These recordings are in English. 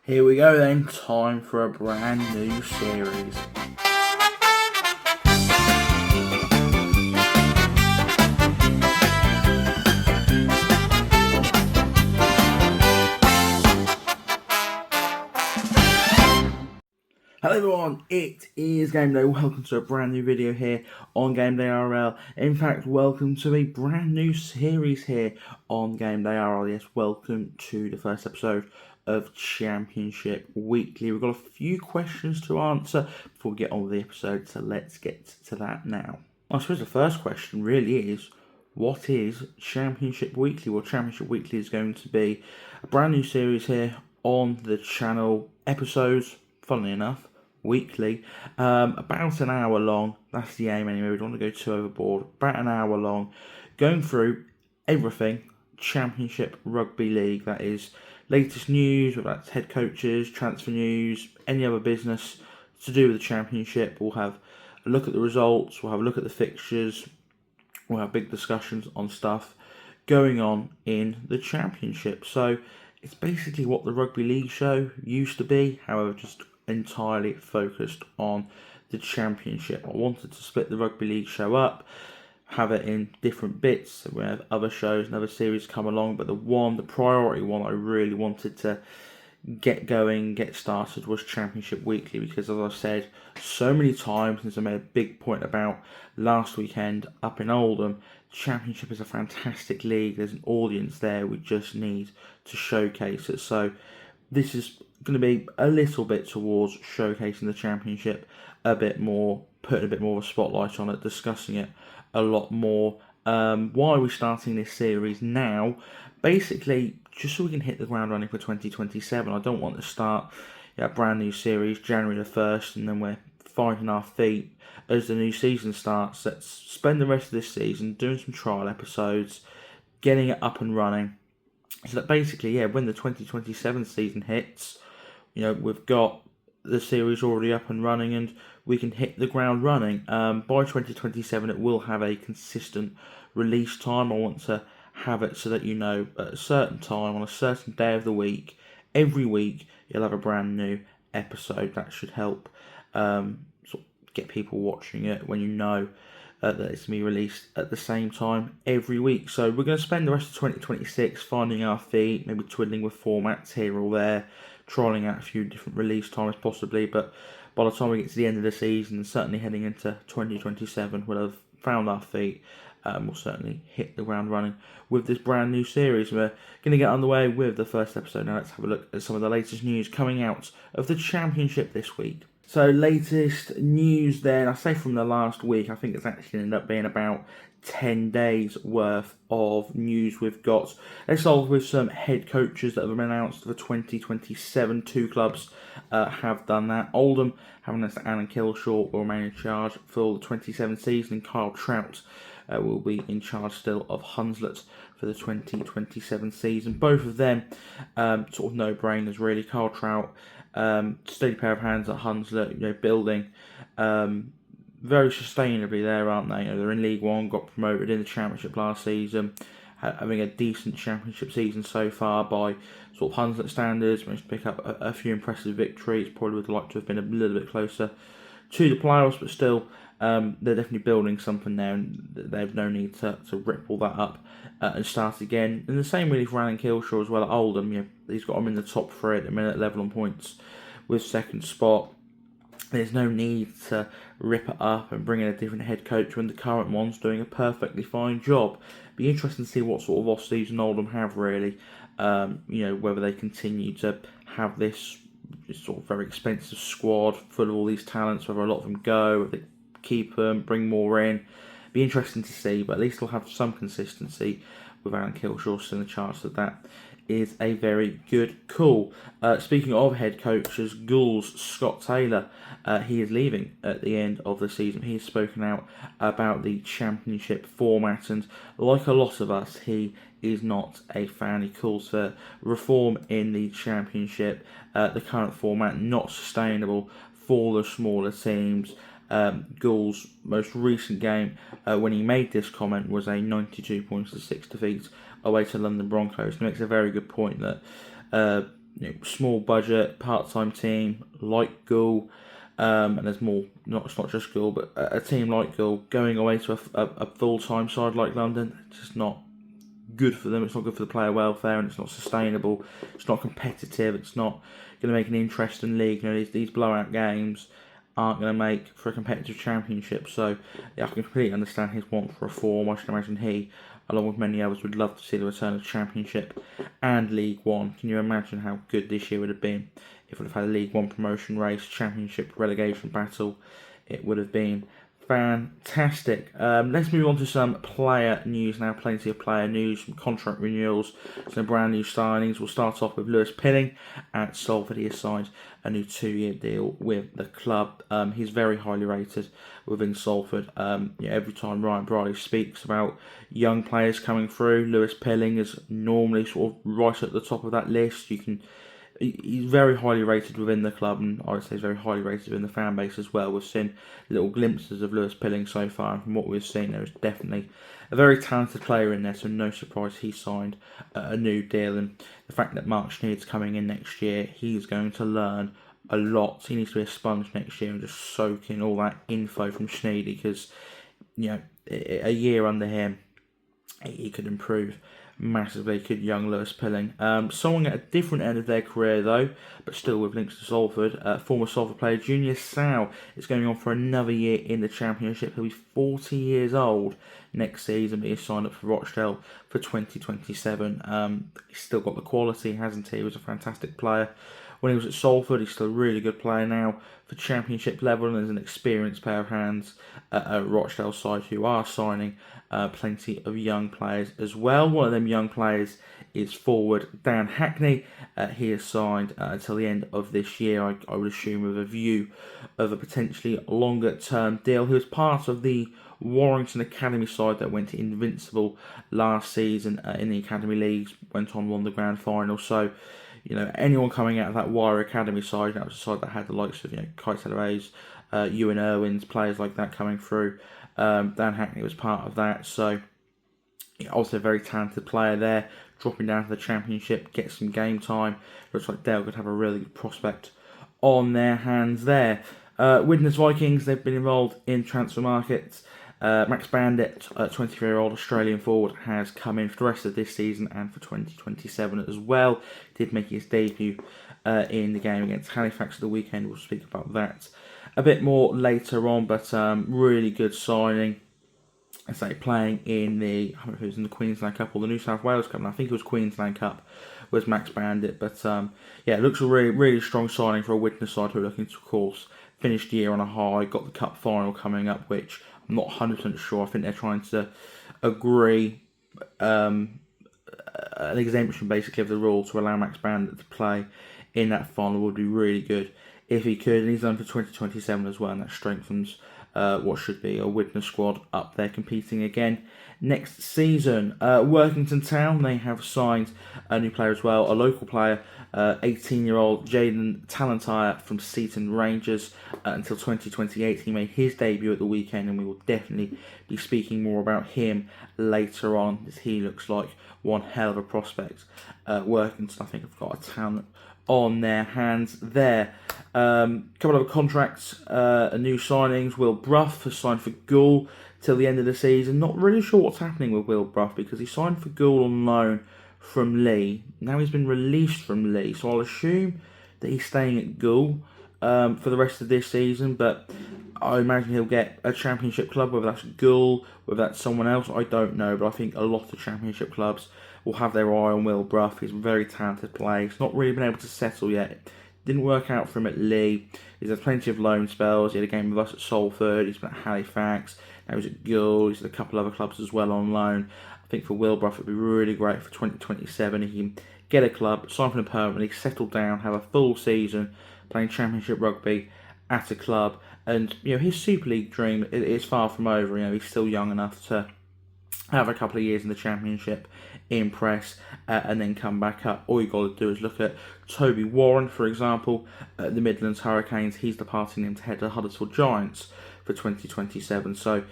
Here we go then, time for a brand new series. Hello everyone, it is Game Day. Welcome to a brand new video here on Game Day RL. In fact, welcome to a brand new series here on Game Day RL. Yes, welcome to the first episode of Championship Weekly. We've got a few questions to answer before we get on with the episode, so let's get to that now. I suppose the first question really is, what is Championship Weekly? Well, Championship Weekly is going to be a brand new series here on the channel. Episodes, funnily enough, weekly, about an hour long. That's the aim anyway. We don't want to go too overboard. About an hour long, going through everything Championship Rugby League. That is latest news, whether that's head coaches, transfer news, any other business to do with the Championship. We'll have a look at the results. We'll have a look at the fixtures. We'll have big discussions on stuff going on in the Championship. So it's basically what the Rugby League show used to be, however, just entirely focused on the Championship. I wanted to split the Rugby League show up, have it in different bits, so we have other shows and other series come along, but the priority one I really wanted to get going, get started was Championship Weekly, because as I've said so many times, and as I made a big point about last weekend up in Oldham, Championship is a fantastic league. There's an audience there. We just need to showcase it. So this is going to be a little bit towards showcasing the Championship a bit more, putting a bit more of a spotlight on it, discussing it a lot more. Why are we starting this series now? Basically, just so we can hit the ground running for 2027. I don't want to start a brand new series January the 1st and then we're finding our feet as the new season starts. Let's spend the rest of this season doing some trial episodes, getting it up and running, so that basically, when the 2027 season hits, we've got the series already up and running and we can hit the ground running. By 2027, it will have a consistent release time. I want to have it so that at a certain time, on a certain day of the week, every week, you'll have a brand new episode. That should help sort of get people watching it when that it's going to be released at the same time every week. So we're going to spend the rest of 2026 finding our feet, maybe twiddling with formats here or there, trialling out a few different release times possibly, but by the time we get to the end of the season, and certainly heading into 2027, we'll have found our feet. We'll certainly hit the ground running with this brand new series. We're going to get underway with the first episode. Now let's have a look at some of the latest news coming out of the Championship this week. So latest news then, I say from the last week, I think it's actually ended up being about 10 days worth of news we've got. Let's start with some head coaches that have been announced for 2027. Two clubs have done that. Oldham, having announced that Alan Killshaw will remain in charge for the 27 season, and Kyle Trout will be in charge still of Hunslet for the 2027 season. Both of them sort of no-brainers really. Kyle Trout, steady pair of hands at Hunslet, building very sustainably there, aren't they? They're in League One, got promoted in the Championship last season, having a decent Championship season so far by sort of Hunslet standards. Managed to pick up a few impressive victories. Probably would like to have been a little bit closer to the playoffs, but still, they're definitely building something there, and they have no need to rip all that up and start again. And the same really for Alan Killshaw as well at Oldham. He's got him in the top three at the minute, level on points with second spot. There's no need to rip it up and bring in a different head coach when the current one's doing a perfectly fine job. Be interesting to see what sort of off-season Oldham have really. Whether they continue to have this sort of very expensive squad full of all these talents, whether a lot of them go, if they keep them, bring more in. Be interesting to see, but at least they'll have some consistency with Alan Killshaw still in charge, so that is a very good call. Speaking of head coaches, Gulls Scott Taylor, he is leaving at the end of the season. He has spoken out about the Championship format, and like a lot of us, he is not a fan. He calls for reform in the Championship. The current format not sustainable for the smaller teams. Gould's most recent game, when he made this comment, was a 92 points to 6 defeats away to London Broncos. He makes a very good point that small budget, part-time team like Goul, and there's more. It's not just Goul, but a team like Goul going away to a full-time side like London, it's just not good for them. It's not good for the player welfare, and it's not sustainable. It's not competitive. It's not going to make an interesting league. These blowout games aren't going to make for a competitive championship. So yeah, I can completely understand his want for reform. I should imagine he, along with many others, would love to see the return of Championship and League One. Can you imagine how good this year would have been if we'd have had a League One promotion race, Championship relegation battle? It would have been fantastic. Let's move on to some player news now. Plenty of player news, some contract renewals, some brand new signings. We'll start off with Lewis Pilling at Salford. He has signed a new 2-year deal with the club. He's very highly rated within Salford. Every time Ryan Briley speaks about young players coming through, Lewis Pilling is normally sort of right at the top of that list. He's very highly rated within the club, and I would say he's very highly rated within the fan base as well. We've seen little glimpses of Lewis Pilling so far, and from what we've seen, there is definitely a very talented player in there, so no surprise he signed a new deal. And the fact that Mark Schneid's coming in next year, he's going to learn a lot. He needs to be a sponge next year and just soak in all that info from Schneid, because a year under him, he could improve massively. Could young Lewis Pilling. Someone at a different end of their career though, but still with links to Salford, former Salford player Junior Sa'u is going on for another year in the Championship. He'll be 40 years old next season, but he's signed up for Rochdale for 2027. He's still got the quality, hasn't he? He was a fantastic player when he was at Salford. He's still a really good player now for Championship level, and there's an experienced pair of hands at Rochdale side who are signing plenty of young players as well. One of them young players is forward Dan Hackney. He is signed until the end of this year, I would assume, with a view of a potentially longer term deal. He was part of the Warrington Academy side that went invincible last season in the Academy Leagues, went on, won the grand final. So anyone coming out of that Wire Academy side, that was a side that had the likes of Kai Taylor-Hayes, Ewan Irwins, players like that coming through. Dan Hackney was part of that, so also a very talented player there, dropping down to the Championship, get some game time. Looks like Dale could have a really good prospect on their hands there. Widnes Vikings, they've been involved in transfer markets. Max Bandit, a 23-year-old Australian forward, has come in for the rest of this season and for 2027 as well. Did make his debut in the game against Halifax at the weekend. We'll speak about that a bit more later on, but really good signing. I say playing in I don't know if it was in the Queensland Cup or the New South Wales Cup, and I think it was Queensland Cup, was Max Bandit. But it looks a really, really strong signing for a Widnes side who are looking to, of course, finish the year on a high. Got the Cup final coming up, which I'm not 100% sure. I think they're trying to agree an exemption basically of the rule to allow Max Bandit to play in that final. Would be really good if he could, and he's done for 2027 as well, and that strengthens what should be a Widnes squad up there competing again next season. Workington Town, they have signed a new player as well, a local player, 18-year-old Jaden Talentire from Seaton Rangers. Until 2028, he made his debut at the weekend, and we will definitely be speaking more about him later on, as he looks like one hell of a prospect. Workington, I think, have got a talent on their hands there. Couple of contracts, new signings. Will Brough has signed for Goul till the end of the season. Not really sure what's happening with Will Brough, because he signed for Goul on loan from Leigh. Now he's been released from Leigh, so I'll assume that he's staying at Goul for the rest of this season, but I imagine he'll get a Championship club, whether that's Goul, whether that's someone else, I don't know, but I think a lot of Championship clubs will have their eye on Will Brough. He's a very talented player. He's not really been able to settle yet. Didn't work out for him at Leigh. He's had plenty of loan spells. He had a game with us at Salford. He's been at Halifax. Now he's at Goul. He's at a couple other clubs as well on loan. I think for Will Brough, it'd be really great for 2027. He can get a club, sign for them permanently, settle down, have a full season playing Championship rugby at a club. And his Super League dream is far from over. He's still young enough to have a couple of years in the Championship, impress, and then come back up. All you got to do is look at Toby Warren, for example, at the Midlands Hurricanes. He's departing him to head to Huddersfield Giants for 2027. So,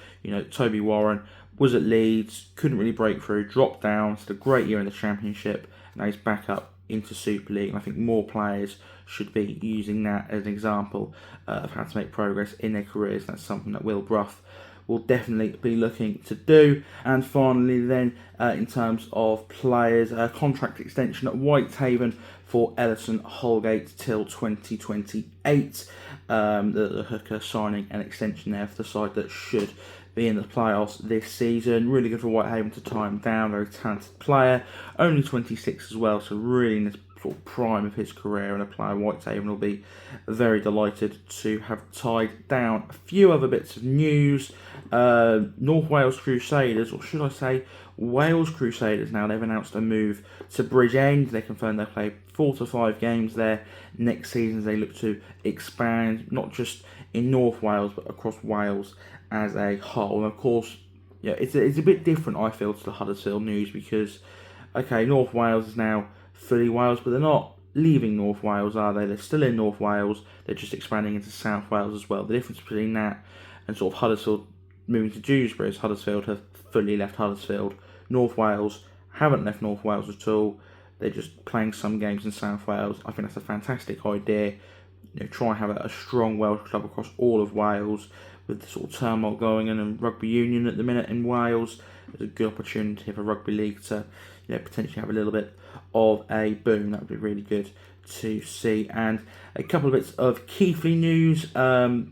Toby Warren was at Leeds, couldn't really break through, dropped down, had a great year in the Championship. Now he's back up into Super League, and I think more players should be using that as an example of how to make progress in their careers. That's something that Will Brough will definitely be looking to do. And finally then, in terms of players, contract extension at Whitehaven for Ellison Holgate till 2028. The hooker signing an extension there for the side that should be in the playoffs this season. Really good for Whitehaven to tie him down. Very talented player, only 26 as well, so really in this sort of prime of his career, and a player Whitehaven will be very delighted to have tied down. A few other bits of news. North Wales Crusaders, or should I say Wales Crusaders, now they've announced a move to Bridgend. They confirmed they'll play 4 to 5 games there next season as they look to expand, not just in North Wales, but across Wales as a whole. And of course, yeah, it's a bit different, I feel, to the Huddersfield news, because, okay, North Wales is now fully Wales, but they're not leaving North Wales, are they? They're still in North Wales, they're just expanding into South Wales as well. The difference between that and sort of Huddersfield moving to Dewsbury is Huddersfield have fully left Huddersfield. North Wales haven't left North Wales at all. They're just playing some games in South Wales. I think that's a fantastic idea. Try and have a strong Welsh club across all of Wales, with the sort of turmoil going on in rugby union at the minute in Wales. There's a good opportunity for rugby league to potentially have a little bit of a boom. That would be really good to see. And a couple of bits of Keighley news.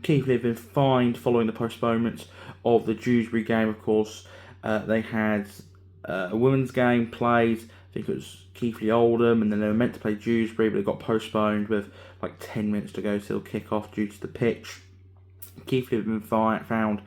Keighley have been fined following the postponement of the Dewsbury game. Of course, they had a women's game played. I think it was Keighley Oldham, and then they were meant to play Dewsbury, but it got postponed with like 10 minutes to go till kick-off due to the pitch. Keighley have been found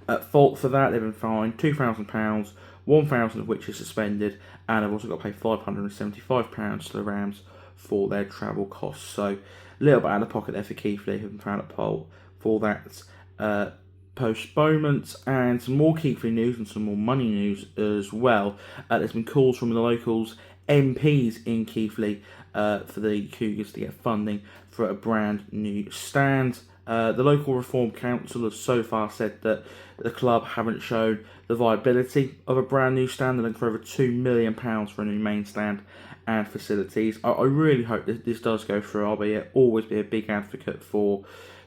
at fault for that. They've been fined £2,000, £1,000 of which is suspended, and they've also got to pay £575 to the Rams for their travel costs. So a little bit out of pocket there for Keighley, who've been found at fault for that postponement. And some more Keighley news and some more money news as well. There's been calls from the locals, MPs in Keighley, for the Cougars to get funding for a brand new stand. The local Reform Council has so far said that the club haven't shown the viability of a brand new stand. They're looking for over £2 million for a new main stand and facilities. I really hope that this does go through. I'll always be a big advocate for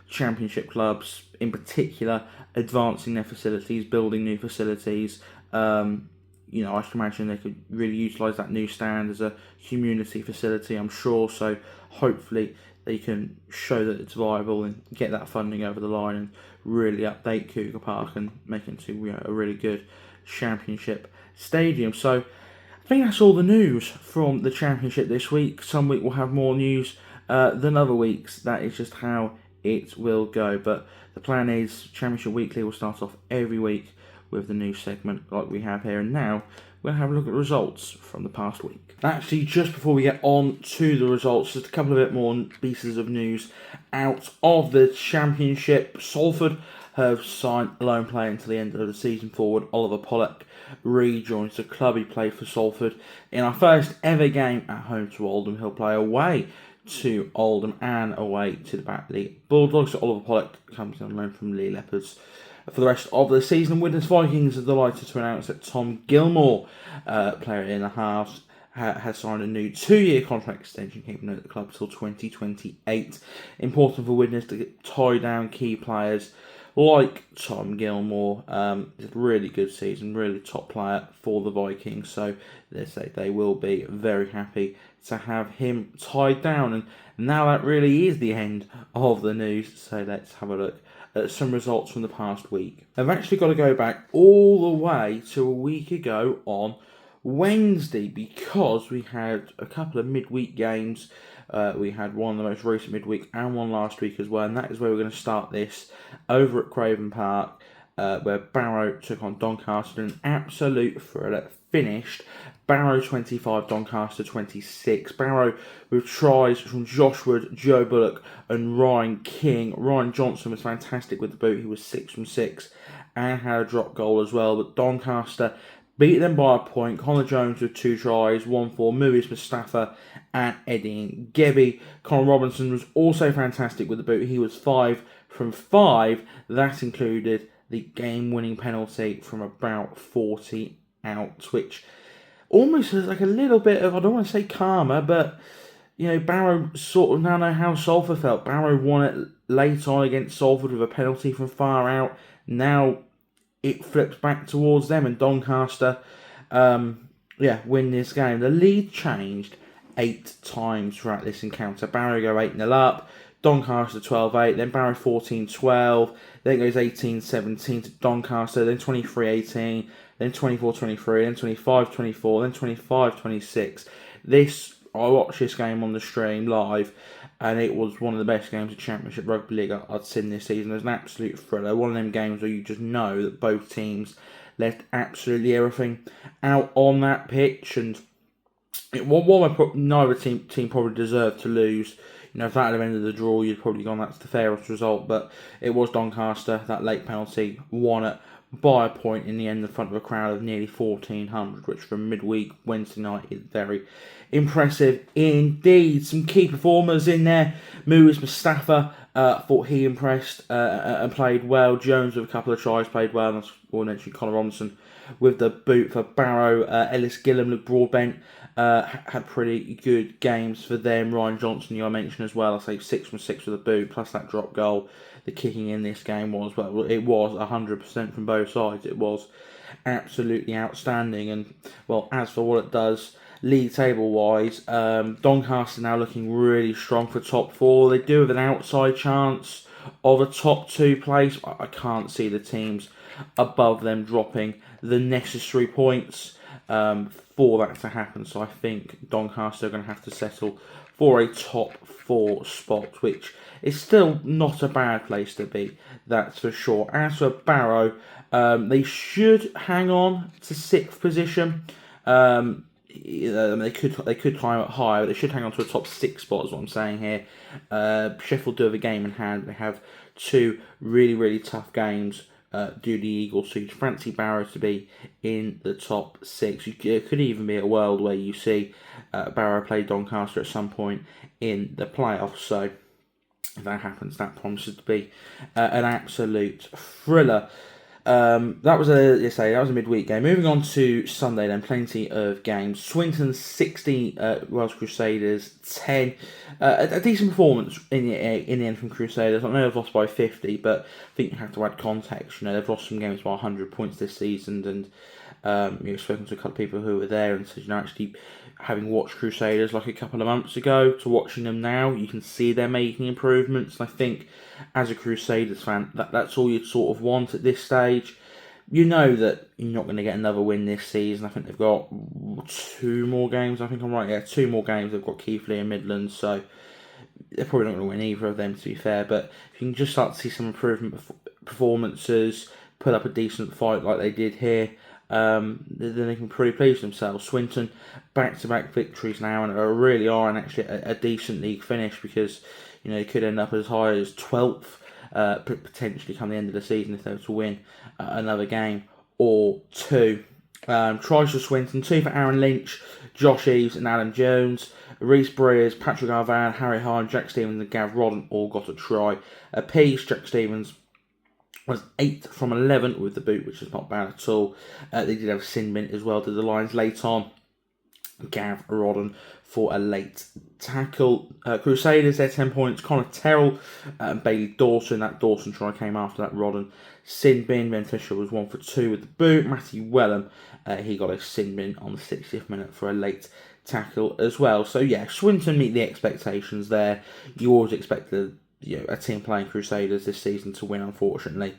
Championship clubs, in particular, advancing their facilities, building new facilities. I can imagine they could really utilise that new stand as a community facility, I'm sure. So hopefully they can show that it's viable and get that funding over the line and really update Cougar Park and make it into a really good Championship stadium. So I think that's all the news from the Championship this week. Some week we'll have more news than other weeks. That is just how it will go. But the plan is Championship Weekly will start off every week with the new segment like we have here. And now we'll have a look at the results from the past week. Actually, just before we get on to the results, just a couple of bit more pieces of news out of the Championship. Salford have signed a loan player until the end of the season. Forward Oliver Pollock rejoins the club. He played for Salford in our first ever game at home to Oldham. He'll play away to Oldham and away to the Batley Bulldogs. So Oliver Pollock comes on loan from Lee Leopards for the rest of the season. Widnes Vikings are delighted to announce that Tom Gilmore, player in the halves, has signed a new 2-year contract extension, keeping him at the club till 2028. Important for Widnes to tie down key players like Tom Gilmore. It's a really good season, really top player for the Vikings, so they will be very happy to have him tied down. And now that really is the end of the news, so let's have a look at some results from the past week. I've actually got to go back all the way to a week ago on Wednesday, because we had a couple of midweek games. We had one the most recent midweek and one last week as well, and that is where we're going to start this over at Craven Park, where Barrow took on Doncaster. An absolute thriller finished. Barrow 25, Doncaster 26. Barrow with tries from Josh Wood, Joe Bullock and Ryan King. Ryan Johnson was fantastic with the boot. He was 6 from 6 and had a drop goal as well. But Doncaster beat them by a point. Connor Jones with 2 tries, 1 for Muis Mustafa and Eddie Gebby. Conor Robinson was also fantastic with the boot. He was 5 from 5. That included the game-winning penalty from about 40 out, which almost as like a little bit of, I don't want to say karma, but Barrow sort of now know how Salford felt. Barrow won it late on against Salford with a penalty from far out. Now it flips back towards them, and Doncaster, win this game. The lead changed 8 times throughout this encounter. Barrow go 8-0 up, Doncaster 12-8, then Barrow 14-12, then it goes 18-17 to Doncaster, then 23-18, then 24-23, then 25-24, then 25-26. I watched this game on the stream live, and it was one of the best games of Championship Rugby League I'd seen this season. It was an absolute thriller. One of them games where you just know that both teams left absolutely everything out on that pitch, and neither team probably deserved to lose. If that had ended the draw, you'd probably gone, that's the fairest result, but it was Doncaster. That late penalty won it by a point in the end in front of a crowd of nearly 1,400, which for midweek Wednesday night is very impressive indeed. Some key performers in there. Mouz Mustafa, thought he impressed and played well. Jones with a couple of tries played well, and I mentioned Connor Robinson with the boot for Barrow. Ellis Gillam, Luke Broadbent had pretty good games for them. Ryan Johnson, I mentioned as well. I say 6 from 6 with a boot, plus that drop goal. The kicking in this game was, well, it was 100% from both sides. It was absolutely outstanding. And, well, as for what it does, league table wise, Doncaster now looking really strong for top 4. They do have an outside chance of a top 2 place. I can't see the teams above them dropping the necessary points for that to happen. So I think Doncaster are going to have to settle for a top 4 spot, which is still not a bad place to be, that's for sure. As for Barrow, they should hang on to 6th position. They could climb up higher, but they should hang on to a top 6 spot, is what I'm saying here. Sheffield do have a game in hand. They have 2 really, really tough games due to the Eagles, so you'd fancy Barrow to be in the top 6. It could even be a world where you see Barrow play Doncaster at some point in the playoffs. So if that happens, that promises to be an absolute thriller. That was a midweek game. Moving on to Sunday, then plenty of games. Swinton 60, Welsh Crusaders 10. A decent performance in the end from Crusaders. I know they've lost by 50, but I think you have to add context. They've lost some games by 100 points this season, and you've spoken to a couple of people who were there and said, actually having watched Crusaders like a couple of months ago to watching them now, you can see they're making improvements. And I think as a Crusaders fan, that's all you'd sort of want at this stage. You know that you're not going to get another win this season. I think they've got 2 more games. I think I'm right. Yeah, 2 more games. They've got Keighley and Midlands, so they're probably not going to win either of them, to be fair. But if you can just start to see some improvement performances, put up a decent fight like they did here, then they can pretty please themselves. Swinton, back-to-back victories now, and really are in actually a decent league finish, because they could end up as high as 12th, potentially come the end of the season if they were to win another game or 2. Tries for Swinton, 2 for Aaron Lynch, Josh Eves and Adam Jones. Reece Breers, Patrick Arvan, Harry Hine, Jack Stevens and Gav Rodden all got a try apiece. Jack Stevens was 8 from 11 with the boot, which is not bad at all. They did have a sin bin as well, did the Lions late on. Gav Rodden for a late tackle. Crusaders, they're 10 points. Connor Terrell and Bailey Dawson. That Dawson try came after that Rodden sin bin. Ben Fisher was 1 for 2 with the boot. Matthew Wellham, he got a sin bin on the 60th minute for a late tackle as well. So yeah, Swinton meet the expectations there. You always expected a team playing Crusaders this season to win, unfortunately.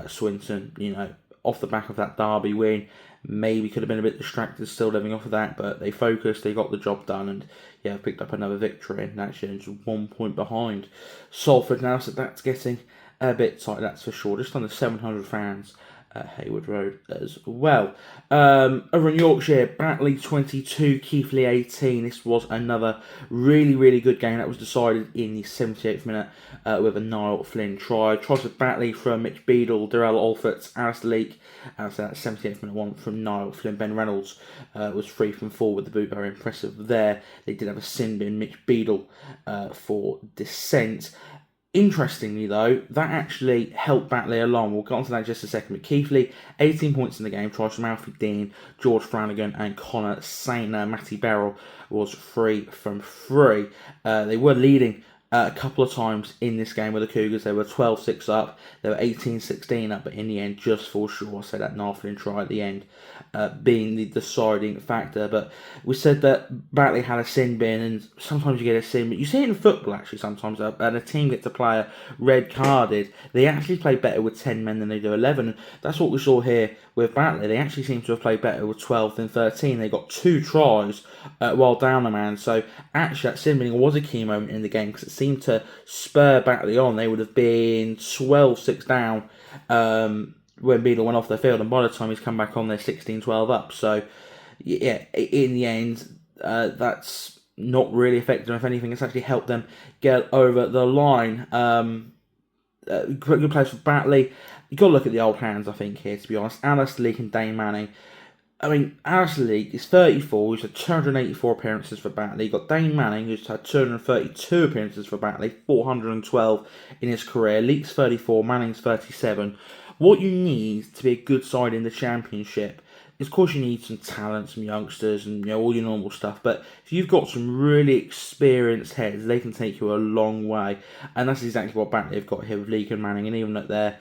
Swinton, off the back of that Derby win, maybe could have been a bit distracted still living off of that, but they focused, they got the job done, and picked up another victory, and actually just 1 point behind Salford now, so that's getting a bit tight, that's for sure. Just under 700 fans at Hayward Road as well. Over in Yorkshire, Batley 22, Keighley 18. This was another really, really good game that was decided in the 78th minute with a Niall Flynn try. Tries with Batley from Mitch Beadle, Darrell Alford, Alistair Leake. So that 78th minute one from Niall Flynn. Ben Reynolds was 3 from 4 with the boot, very impressive there. They did have a sin bin, Mitch Beadle for dissent. Interestingly, though, that actually helped Batley along. We'll get onto that in just a second. But Keighley, 18 points in the game. Tries from Alfie Dean, George Flanagan, and Connor Sainer. Matty Beryl was 3 from 3. They were leading a couple of times in this game with the Cougars. They were 12-6 up. They were 18-16 up, but in the end, just fall short. I said that Narflin try at the end being the deciding factor. But we said that Batley had a sin bin, and sometimes you get a sin, but you see it in football actually sometimes, and a team gets a player red carded. They actually play better with 10 men than they do 11. And that's what we saw here with Batley. They actually seem to have played better with 12 than 13. They got 2 tries while down a man. So actually that sin binning was a key moment in the game because it seemed to spur Batley on. They would have been 12-6 down when Beadle went off the field, and by the time he's come back on, they're 16-12 up. So, yeah, in the end, that's not really affected them. If anything, it's actually helped them get over the line. Good place for Batley. You've got to look at the old hands, I think, here, to be honest. Alistair Leake and Dane Manning. I mean, Alistair Leake is 34, who's had 284 appearances for Batley. You've got Dane Manning, who's had 232 appearances for Batley, 412 in his career. Leake's 34, Manning's 37. What you need to be a good side in the Championship is, of course, you need some talent, some youngsters, and all your normal stuff. But if you've got some really experienced heads, they can take you a long way. And that's exactly what Batley have got here with Leake and Manning. And even at their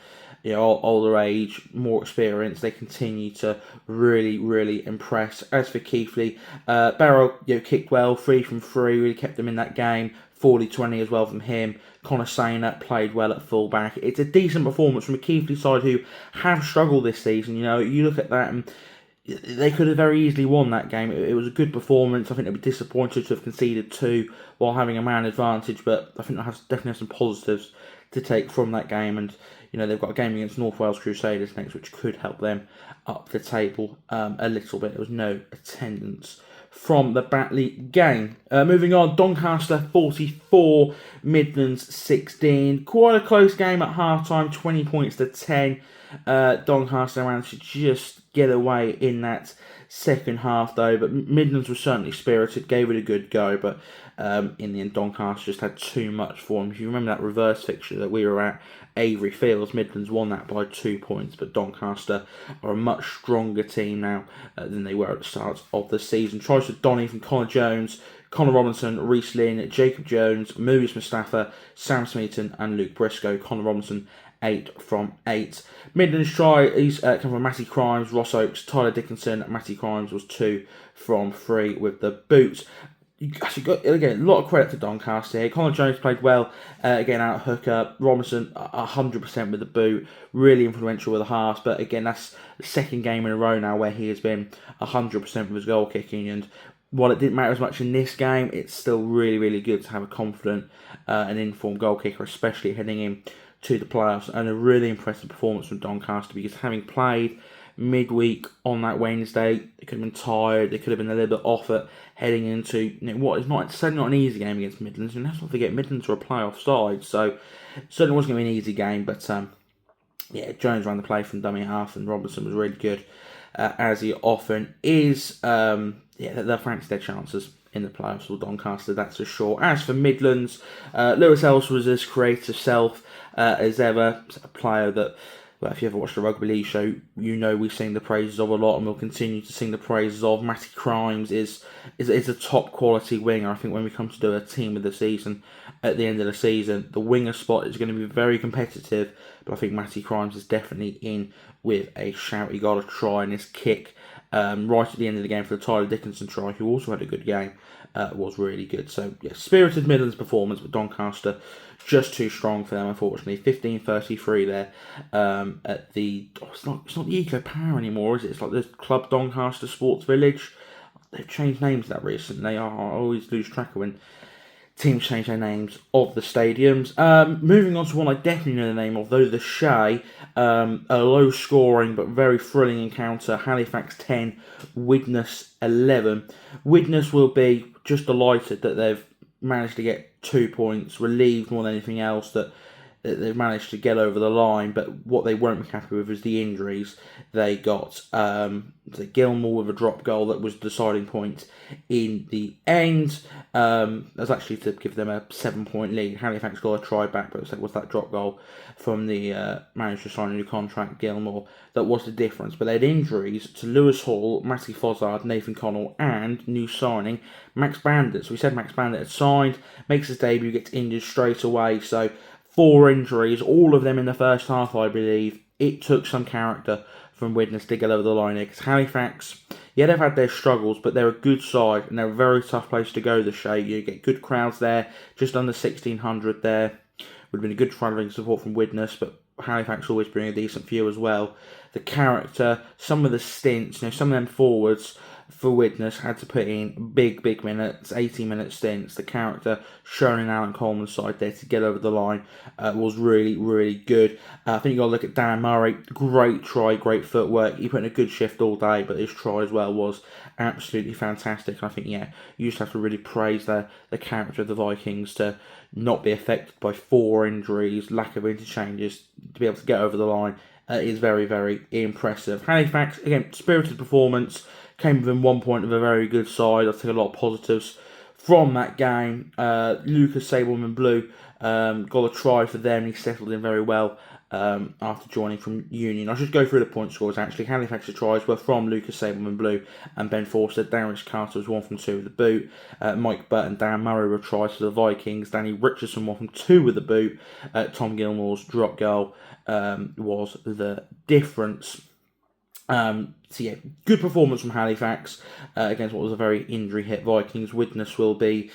older age, more experience, they continue to really, really impress. As for Keighley, Barrow kicked well, 3 from 3, really kept them in that game. 40-20 as well from him. Connor Sainer played well at fullback. It's a decent performance from a Keighley side who have struggled this season. You look at that and they could have very easily won that game. It was a good performance. I think they'd be disappointed to have conceded 2 while having a man advantage, but I think they definitely have some positives to take from that game. And they've got a game against North Wales Crusaders next, which could help them up the table a little bit. There was no attendance from the Batley game. Moving on, Doncaster 44, Midlands 16. Quite a close game at half-time, 20 points to 10. Doncaster managed to just get away in that second half though, but Midlands was certainly spirited, gave it a good go, but in the end Doncaster just had too much for them. If you remember that reverse fixture that we were at, Avery Fields, Midlands won that by 2 points, but Doncaster are a much stronger team now than they were at the start of the season. Tries for Donny from Connor Jones, Connor Robinson, Reece Lynn, Jacob Jones, Movies Mustafa, Sam Smeaton and Luke Briscoe. Connor Robinson 8 from 8. Midlands tries come from Matty Crimes, Ross Oakes, Tyler Dickinson. Matty Crimes was 2 from 3 with the boot. You actually got, again, a lot of credit to Doncaster here. Connor Jones played well, again, out hooker. Robinson, 100% with the boot. Really influential with the halves. But again, that's the second game in a row now where he has been 100% with his goal kicking. And while it didn't matter as much in this game, it's still really, really good to have a confident and informed goal kicker, especially heading in to the playoffs. And a really impressive performance from Doncaster, because having played midweek on that Wednesday, they could have been tired, they could have been a little bit off at heading into what is certainly not an easy game against Midlands. And let's not forget, Midlands are a playoff side, so it certainly wasn't going to be an easy game. But Jones ran the play from dummy half, and Robinson was really good, as he often is. They'll fancy their chances in the playoffs with Doncaster, that's for sure. As for Midlands, Lewis Ellis was as creative self as ever. A player that, well, if you ever watched the Rugby League show, we sing the praises of a lot, and we'll continue to sing the praises of. Matty Crimes is a top quality winger. I think when we come to do a team of the season at the end of the season, the winger spot is going to be very competitive, but I think Matty Crimes is definitely in with a shout. He got a try, and his kick right at the end of the game for the Tyler Dickinson try, who also had a good game, was really good. So, spirited Midlands performance, but Doncaster just too strong for them, unfortunately. 15-33 there at the... it's not the Eco Power anymore, is it? It's like the Club Doncaster Sports Village. They've changed names that recently. I always lose track of when teams change their names of the stadiums. Moving on to one I definitely know the name of, though, the Shay. A low-scoring but very thrilling encounter. Halifax 10, Widnes 11. Widnes will be just delighted that they've managed to get 2 points, relieved more than anything else that they managed to get over the line, but what they weren't happy with was the injuries. They got Gilmour with a drop goal that was the deciding point in the end. That was actually to give them a 7-point lead. Halifax got a try back, but it was that drop goal from the manager signing a new contract, Gilmour, that was the difference. But they had injuries to Lewis Hall, Matty Fozzard, Nathan Connell, and new signing Max Bandit. So we said Max Bandit had signed, makes his debut, gets injured straight away. So 4 injuries, all of them in the first half, I believe. It took some character from Widnes to get over the line here, because Halifax, yeah, they've had their struggles, but they're a good side, and they're a very tough place to go this year. You get good crowds there, just under 1,600 there. Would have been a good travelling support from Widnes, but Halifax always bring a decent few as well. The character, some of the stints, some of them forwards for Widnes had to put in big minutes, 80-minute stints. The character shown in Alan Coleman's side there to get over the line was really good. I think you got to look at Dan Murray. Great try, great footwork. He put in a good shift all day, but his try as well was absolutely fantastic. I think, you just have to really praise the character of the Vikings to not be affected by 4 injuries, lack of interchanges, to be able to get over the line is very impressive. Halifax, again, spirited performance, came within 1 point of a very good side. I take a lot of positives from that game. Lucas Sableman Blue got a try for them. He settled in very well after joining from Union. I should go through the point scores actually. Halifax's tries were from Lucas Sableman Blue and Ben Forster. Darius Carter was 1 from 2 with the boot. Mike Butt and Dan Murray were tries for the Vikings. Danny Richardson 1 from 2 with the boot. Tom Gilmour's drop goal was the difference. Good performance from Halifax against what was a very injury-hit Vikings. Widnes will be,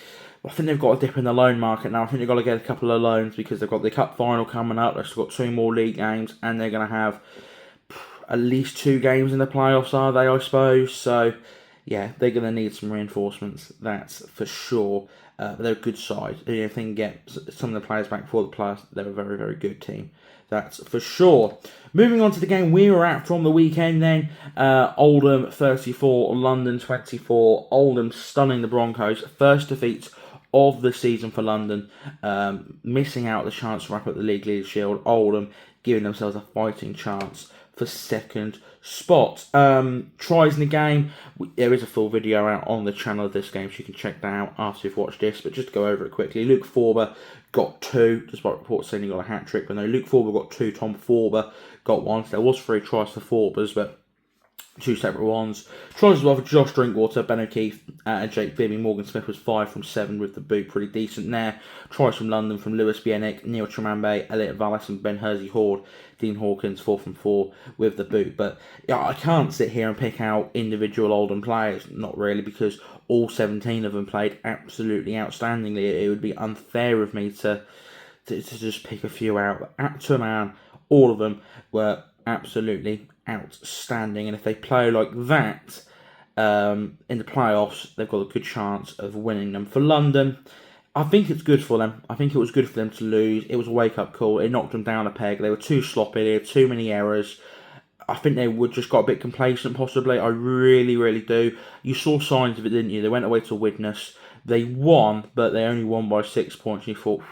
I think they've got a dip in the loan market now. I think they've got to get a couple of loans because they've got the cup final coming up. They've still got 2 more league games, and they're going to have at least 2 games in the playoffs, are they, I suppose? So, yeah, they're going to need some reinforcements, that's for sure. But they're a good side. If they can get some of the players back before the playoffs, they're a very good team. That's for sure. Moving on to the game we were at from the weekend then. Oldham 34, London 24. Oldham stunning the Broncos. First defeat of the season for London. Missing out the chance to wrap up the League Leaders Shield. Oldham giving themselves a fighting chance for second spot. Tries in the game. There is a full video out on the channel of this game, so you can check that out after you've watched this. But just to go over it quickly, Luke Forber got 2, despite reports saying he got a hat-trick. But no, Luke Forber got 2, Tom Forber got 1. So there was 3 tries for Forbers, but 2 separate ones. Tries as well for Josh Drinkwater, Ben O'Keefe, and Jake Bibby. Morgan Smith was 5 from 7 with the boot, pretty decent there. Tries from London from Lewis Bieniek, Neil Tremambe, Elliot Vallis, and Ben Hersey-Horde. Dean Hawkins 4 from 4 with the boot. But I can't sit here and pick out individual Oldham players, not really, because all 17 of them played absolutely outstandingly. It would be unfair of me to just pick a few out. To a man, all of them were absolutely outstanding, and if they play like that in the playoffs, they've got a good chance of winning them. For London, I think it's good for them. I think it was good for them to lose. It was a wake-up call. It knocked them down a peg. They were too sloppy. They had too many errors. I think they would just got a bit complacent, possibly. I really do. You saw signs of it, didn't you? They went away to Widnes. They won, but they only won by 6 points. And you thought,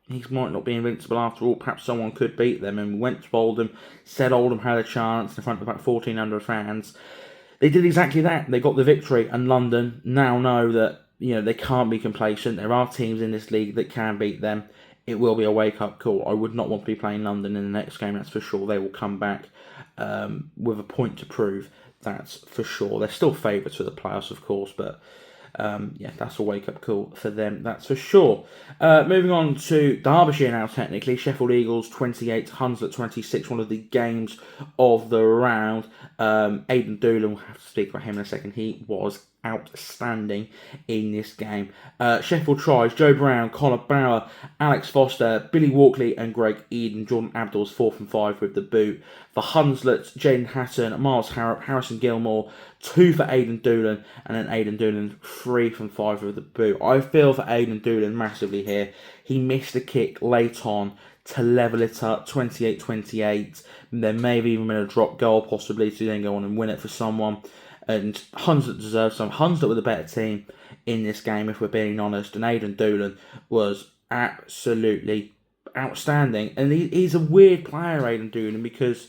these might not be invincible after all. Perhaps someone could beat them. And we went to Oldham, said Oldham had a chance in front of about 1,400 fans. They did exactly that. They got the victory, and London now know that they can't be complacent. There are teams in this league that can beat them. It will be a wake-up call. I would not want to be playing London in the next game, that's for sure. They will come back with a point to prove, that's for sure. They're still favourites for the playoffs, of course, but that's a wake-up call for them, that's for sure. Moving on to Derbyshire now, technically. Sheffield Eagles 28, Hunslet 26, one of the games of the round. Aidan Doolan, we'll have to speak about him in a second. He was outstanding in this game. Sheffield tries, Joe Brown, Connor Bauer, Alex Foster, Billy Walkley and Greg Eden. Jordan Abdul's 4 from 5 with the boot. For Hunslet, Jaden Hatton, Miles Harrop, Harrison Gilmore, 2 for Aidan Doolan, and then Aidan Doolan 3 from 5 with the boot. I feel for Aidan Doolan massively here. He missed a kick late on to level it up, 28-28. There may have even been a drop goal possibly to then go on and win it for someone. And Hunslet deserves some. Hunslet were the better team in this game, if we're being honest. And Aidan Doolan was absolutely outstanding. And he's a weird player, Aidan Doolan, because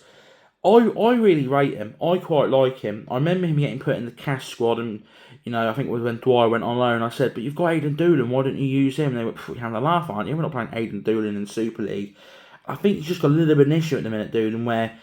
I really rate him. I quite like him. I remember him getting put in the cash squad, and I think it was when Dwyer went on loan. I said, "But you've got Aidan Doolan. Why don't you use him?" And they went, "You're having a laugh, aren't you? We're not playing Aidan Doolan in Super League." I think he's just got a little bit of an issue at the minute, Doolan, where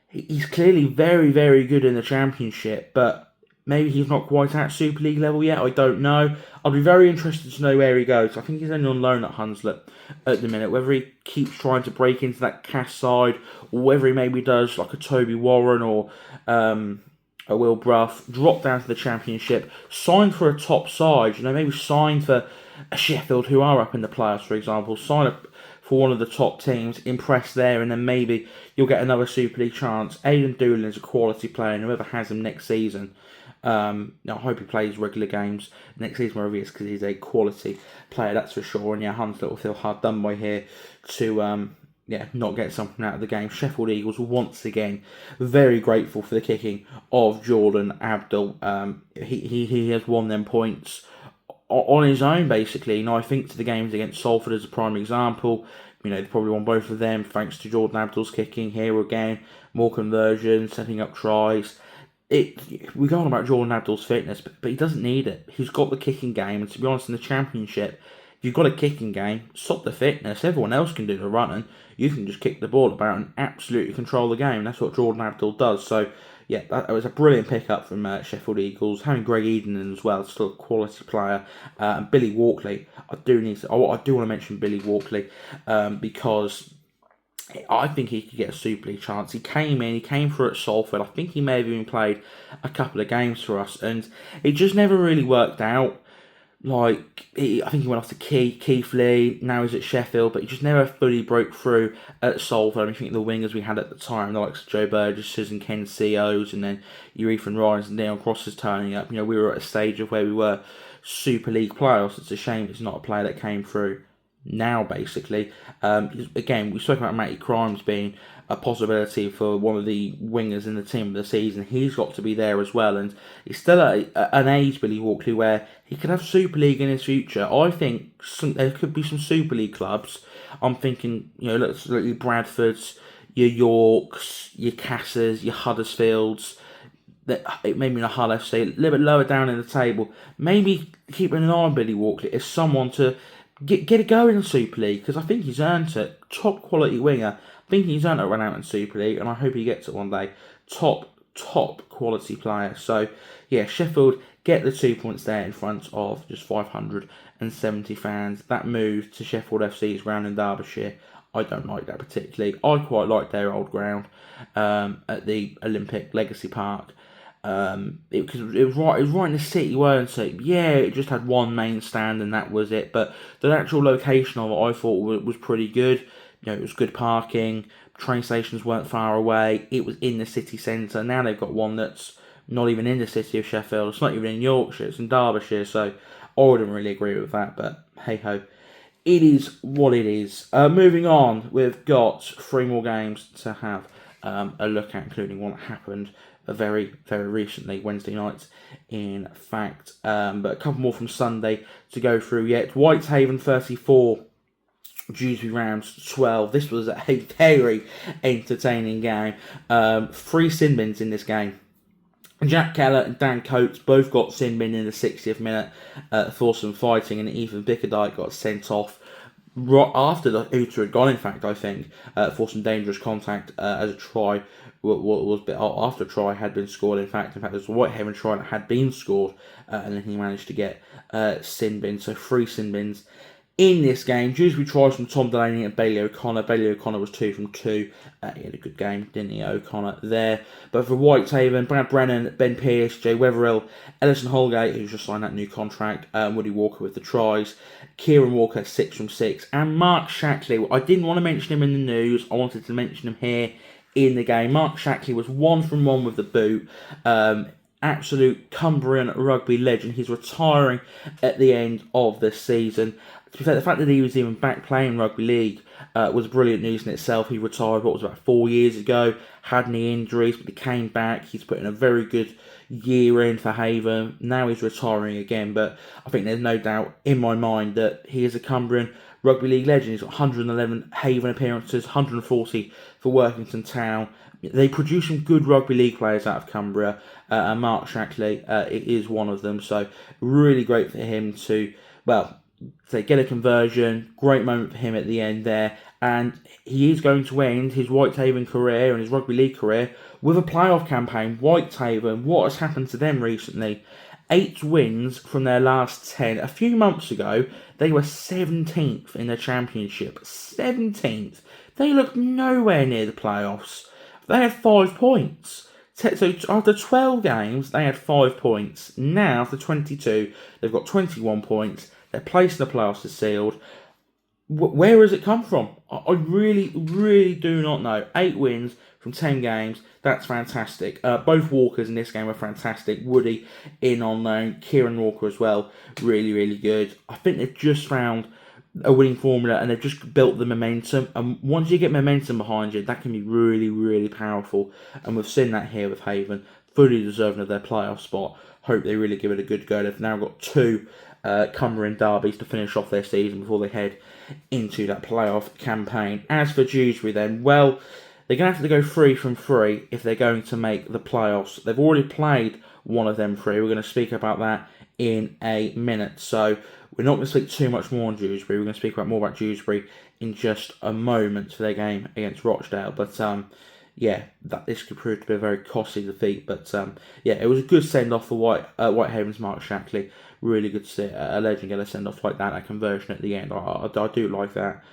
he's clearly very, very good in the Championship, but maybe he's not quite at Super League level yet. I don't know. I'd be very interested to know where he goes. I think he's only on loan at Hunslet at the minute. Whether he keeps trying to break into that cash side, or whether he maybe does like a Toby Warren or a Will Brough, drop down to the Championship, sign for a top side. Maybe sign for a Sheffield who are up in the playoffs, for example. Sign up for one of the top teams, impress there, and then maybe you'll get another Super League chance. Aidan Doolan is a quality player, and whoever has him next season, I hope he plays regular games next season wherever he is, because he's a quality player, that's for sure. And Hunslet will feel hard done by here to not get something out of the game. Sheffield Eagles once again very grateful for the kicking of Jordan Abdul. He has won them points on his own, basically. I think to the games against Salford as a prime example, they probably won both of them thanks to Jordan Abdul's kicking. Here again, more conversions, setting up tries. We're going on about Jordan Abdul's fitness, but he doesn't need it. He's got the kicking game, and to be honest, in the Championship, if you've got a kicking game, stop the fitness. Everyone else can do the running. You can just kick the ball about and absolutely control the game. That's what Jordan Abdul does. So, that was a brilliant pickup from Sheffield Eagles. Having Greg Eden in as well, still a quality player. And Billy Walkley, I do want to mention Billy Walkley because I think he could get a Super League chance. He came through at Salford. I think he may have even played a couple of games for us, and it just never really worked out. I think he went off to Keighley, now he's at Sheffield, but he just never fully broke through at Salford. I think the wingers we had at the time, the likes of Joe Burgesses and Ken Seos, and then Ethan Ryan's and Neil Crosses turning up. We were at a stage of where we were Super League playoffs. It's a shame it's not a player that came through now, basically. Again, we spoke about Matty Crimes being a possibility for one of the wingers in the team of the season. He's got to be there as well, and he's still at an age, Billy Walkley, where he could have Super League in his future. I think there could be some Super League clubs. I'm thinking, look, your Bradfords, your Yorks, your Cassers, your Huddersfields, maybe in a Hull FC, a little bit lower down in the table. Maybe keeping an eye on Billy Walkley as someone to get it going in Super League, because I think he's earned it. Top quality winger. I think he's earned a run out in Super League, and I hope he gets it one day. Top quality player. So, Sheffield get the 2 points there in front of just 570 fans. That move to Sheffield FC's ground in Derbyshire, I don't like that particularly. I quite like their old ground at the Olympic Legacy Park. Because it was right in the city, weren't it? It just had one main stand and that was it. But the actual location of it, I thought was pretty good. It was good parking. Train stations weren't far away. It was in the city centre. Now they've got one that's not even in the city of Sheffield. It's not even in Yorkshire. It's in Derbyshire. So I wouldn't really agree with that. But hey ho, it is what it is. Moving on, we've got 3 more games to have a look at, including one that happened very, very recently, Wednesday night, in fact. But a couple more from Sunday to go through yet. Whitehaven 34, Dewsbury Rams 12. This was a very entertaining game. 3 sin bins in this game. Jack Keller and Dan Coates both got sin bin in the 60th minute for some fighting, and Ethan Bickerdike got sent off right after the Uta had gone, in fact, I think, for some dangerous contact as a try was after a try had been scored. In fact, there's a Whitehaven try that had been scored, and then he managed to get sin bins, so 3 sin bins in this game. Dewsbury tries from Tom Delaney and Bailey O'Connor. Bailey O'Connor was 2 from 2. He had a good game, didn't he, O'Connor there. But for Whitehaven, Brad Brennan, Ben Pearce, Jay Wetherill, Ellison Holgate, who's just signed that new contract, Woody Walker with the tries, Kieran Walker 6 from 6, and Mark Shackley. I didn't want to mention him in the news. I wanted to mention him here in the game. Mark Shackley was 1 from 1 with the boot. Absolute Cumbrian rugby legend. He's retiring at the end of the season. To be fair, the fact that he was even back playing rugby league was brilliant news in itself. He retired, about 4 years ago, had knee injuries, but he came back. He's put in a very good year in for Haven. Now he's retiring again, but I think there's no doubt in my mind that he is a Cumbrian rugby league legend. He's got 111 Haven appearances, 140 for Workington Town. They produce some good rugby league players out of Cumbria, and Mark Shackley is one of them. So really great for him to, well, get a conversion. Great moment for him at the end there. And he is going to end his Whitehaven career and his rugby league career with a playoff campaign. Whitehaven, what has happened to them recently? 8 wins from their last 10. A few months ago, they were 17th in the championship. 17th. They looked nowhere near the playoffs. They had 5 points. So after 12 games, they had 5 points. Now, after 22, they've got 21 points. Their place in the playoffs is sealed. Where has it come from? I really, really do not know. 8 wins from 10 games. That's fantastic. Both Walkers in this game were fantastic. Woody in on loan. Kieran Walker as well. Really, really good. I think they've just found a winning formula and they've just built the momentum. And once you get momentum behind you, that can be really, really powerful. And we've seen that here with Haven. Fully deserving of their playoff spot. Hope they really give it a good go. They've now got 2 Cumbrian derbies to finish off their season before they head into that playoff campaign. As for Dewsbury then, well, they're going to have to go 3 from 3 if they're going to make the playoffs. They've already played one of them 3. We're going to speak about that in a minute. So we're not going to speak too much more on Dewsbury. We're going to speak more about Dewsbury in just a moment for their game against Rochdale. But yeah, this could prove to be a very costly defeat. But yeah, it was a good send-off for Whitehaven's Mark Shackley. Really good to see a legend get a send-off like that, a conversion at the end. I do like that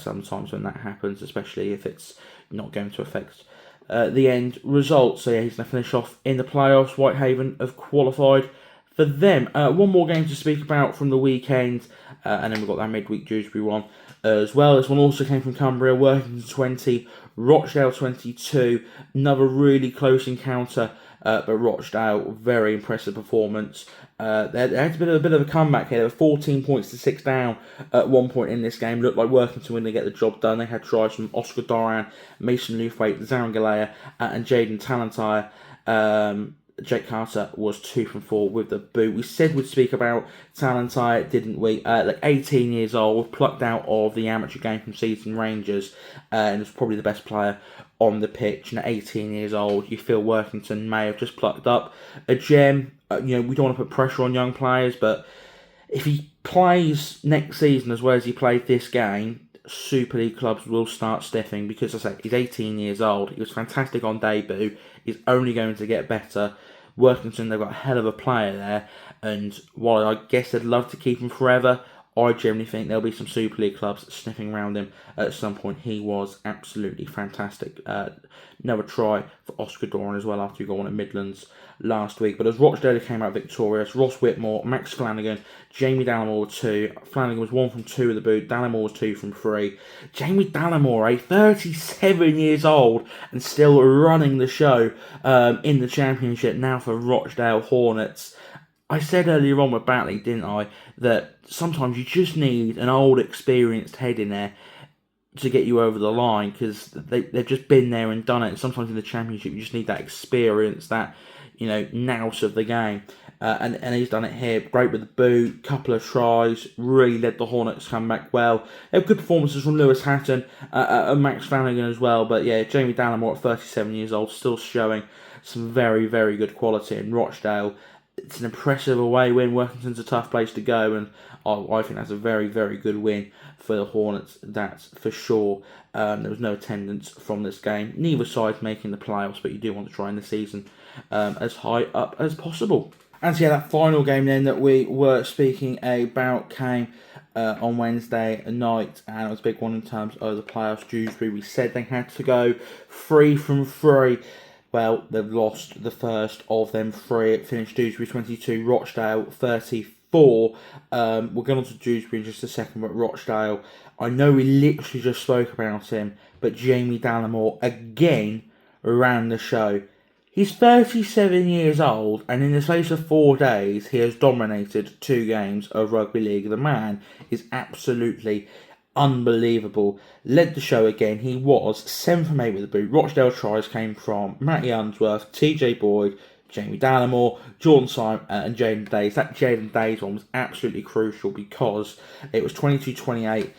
sometimes when that happens, especially if it's not going to affect the end result. So yeah, he's going to finish off in the playoffs. Whitehaven have qualified for them. One more game to speak about from the weekend, and then we've got that midweek Dewsbury one as well. This one also came from Cumbria, Workington 20, Rochdale 22. Another really close encounter, but Rochdale, very impressive performance. They had a bit of a comeback here. They were 14 points to 6 down at one point in this game. Looked like Workington when they get the job done. They had tries from Oscar Doran, Mason Luthwaite, Zaran Galea, and Jaden Talentire. Jake Carter was 2 from 4 with the boot. We said we'd speak about Talentire, didn't we? Like 18 years old, plucked out of the amateur game from Seaton Rangers, and was probably the best player on the pitch. And at 18 years old, you feel Workington may have just plucked up a gem. We don't want to put pressure on young players, but if he plays next season as well as he played this game, Super League clubs will start stiffing because, as I say, he's 18 years old. He was fantastic on debut. He's only going to get better. Workington, they've got a hell of a player there, and while I guess they'd love to keep him forever, I generally think there'll be some Super League clubs sniffing around him at some point. He was absolutely fantastic. Another try for Oscar Doran as well after he got one at Midlands last week. But as Rochdale came out victorious, Ross Whitmore, Max Flanagan, Jamie Dallimore were 2. Flanagan was 1 from 2 with the boot. Dallimore was 2 from 3. Jamie Dallimore, 37 years old and still running the show in the championship now for Rochdale Hornets. I said earlier on with Batley, didn't I, that sometimes you just need an old, experienced head in there to get you over the line because they've just been there and done it. And sometimes in the championship, you just need that experience, that nous of the game. And he's done it here. Great with the boot, couple of tries, really led the Hornets come back well. They have good performances from Lewis Hatton and Max Flanagan as well. But yeah, Jamie Dallimore at 37 years old, still showing some very, very good quality in Rochdale. It's an impressive away win. Workington's a tough place to go, and I think that's a very, very good win for the Hornets, that's for sure. There was no attendance from this game. Neither side making the playoffs, but you do want to try in the season as high up as possible. And so yeah, that final game then that we were speaking about came on Wednesday night, and it was a big one in terms of the playoffs. Dewsbury, we said they had to go 3 from 3. Well, they've lost the first of them 3. It finished Dewsbury 22, Rochdale 34. We're going on to Dewsbury in just a second, but Rochdale, I know we literally just spoke about him, but Jamie Dallimore again ran the show. He's 37 years old, and in the space of 4 days, he has dominated 2 games of rugby league. The man is absolutely unbelievable. Led the show again. He was 7 from 8 with the boot. Rochdale tries came from Matty Unsworth, TJ Boyd, Jamie Dallimore, Jordan Syme, and Jaden Days. That Jaden Days one was absolutely crucial because it was 22-28,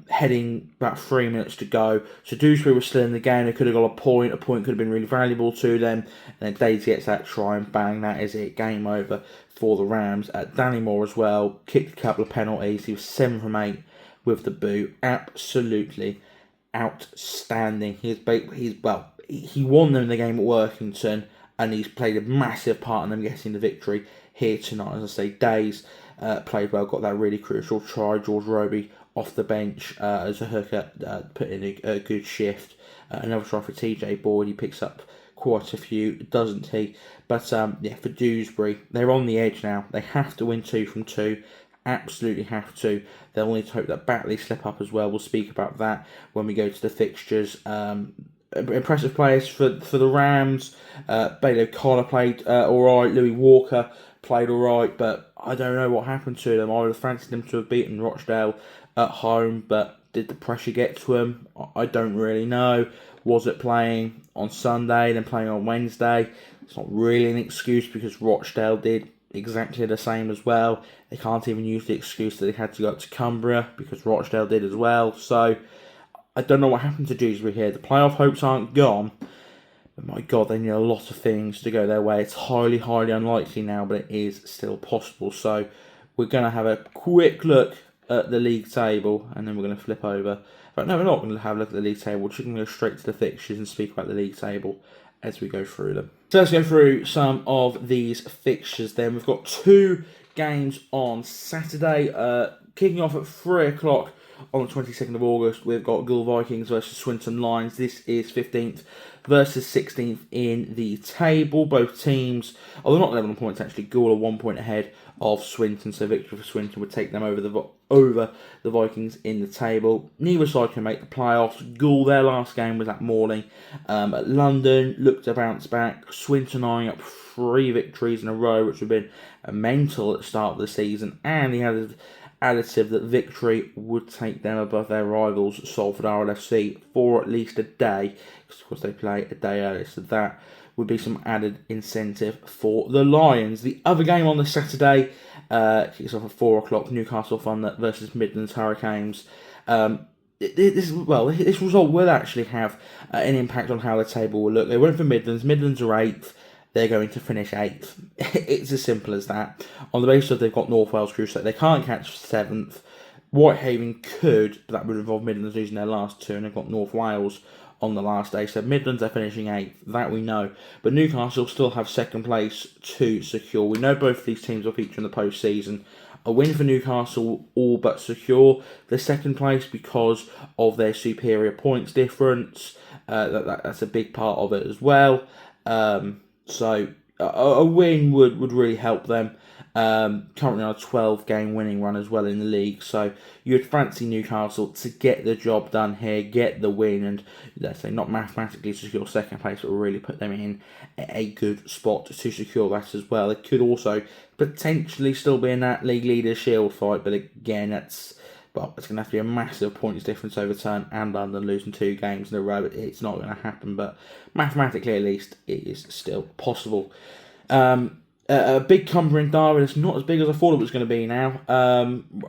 heading about 3 minutes to go. So Dewsbury was still in the game. They could have got a point. A point could have been really valuable to them. And then Days gets that try and bang, that is it. Game over for the Rams. Dallimore as well kicked a couple of penalties. He was 7 from 8 with the boot. Absolutely outstanding. He won them the game at Workington, and he's played a massive part in them getting the victory here tonight. As I say, Days played well, got that really crucial try. George Roby off the bench as a hooker, put in a good shift. Another try for TJ Boyd, he picks up quite a few, doesn't he? But for Dewsbury, they're on the edge now. They have to win 2 from 2. Absolutely have to. They'll need to hope that Batley slip up as well. We'll speak about that when we go to the fixtures. Impressive players for the Rams. Bailey O'Connor played alright. Louis Walker played alright, but I don't know what happened to them. I would have fancied them to have beaten Rochdale at home, but did the pressure get to them? I don't really know. Was it playing on Sunday, then playing on Wednesday? It's not really an excuse because Rochdale did exactly the same as well. They can't even use the excuse that they had to go up to Cumbria because Rochdale did as well. So I don't know what happened to Dewsbury here. The playoff hopes aren't gone, but my God, they need a lot of things to go their way. It's highly, highly unlikely now, but it is still possible. So we're going to have a quick look at the league table, and then we're going to flip over. But no, we're not going to have a look at the league table. We're just going to go straight to the fixtures and speak about the league table as we go through them. So let's go through some of these fixtures then. We've got 2 games on Saturday, kicking off at 3 o'clock on the 22nd of August. We've got Goole Vikings versus Swinton Lions. This is 15th versus 16th in the table. Both teams, they're not 11 points actually. Goole are 1 point ahead of Swinton, so victory for Swinton would take them over the Vikings in the table. Neither side can make the playoffs. Goole, their last game was at Morley at London, looked to bounce back. Swinton eyeing up 3 victories in a row, which would have been mental at the start of the season, and he added additive that victory would take them above their rivals Salford RLFC for at least a day, because of course they play a day earlier, so that would be some added incentive for the Lions. The other game on the Saturday kicks off at 4 o'clock, Newcastle Thunder versus Midlands Hurricanes. This result will actually have an impact on how the table will look. They went for Midlands. Midlands are 8th. They're going to finish 8th. It's as simple as that. On the basis of they've got North Wales Crusader, they can't catch 7th. Whitehaven could, but that would involve Midlands losing their last 2, and they've got North Wales on the last day. So Midlands are finishing 8th, that we know. But Newcastle still have 2nd place to secure. We know both of these teams will feature in the post-season. A win for Newcastle all but secure the 2nd place because of their superior points difference. That's a big part of it as well. So a win would really help them. Currently on a 12-game winning run as well in the league. So you'd fancy Newcastle to get the job done here, get the win, and let's say not mathematically secure 2nd place, but really put them in a good spot to secure that as well. It could also potentially still be in that league leader shield fight, but again, it's going to have to be a massive points difference over Turn and London losing 2 games in a row. It's not going to happen, but mathematically at least it is still possible. A big Cumbrian derby. It's not as big as I thought it was going to be now.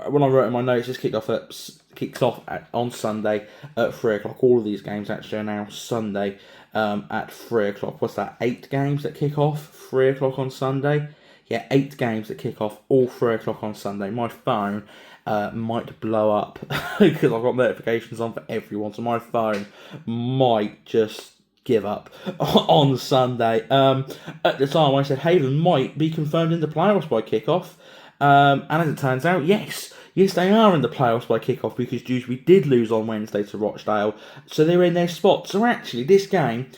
When I wrote in my notes, this kicks off on Sunday at 3 o'clock. All of these games actually are now Sunday at 3 o'clock. What's that, 8 games that kick off 3 o'clock on Sunday? Yeah, 8 games that kick off all 3 o'clock on Sunday. My phone might blow up because I've got notifications on for everyone, so my phone might just give up on Sunday. At the time, I said Haven might be confirmed in the playoffs by kickoff, and as it turns out, yes, they are in the playoffs by kickoff because Dewsbury did lose on Wednesday to Rochdale, so they're in their spot. So actually, this game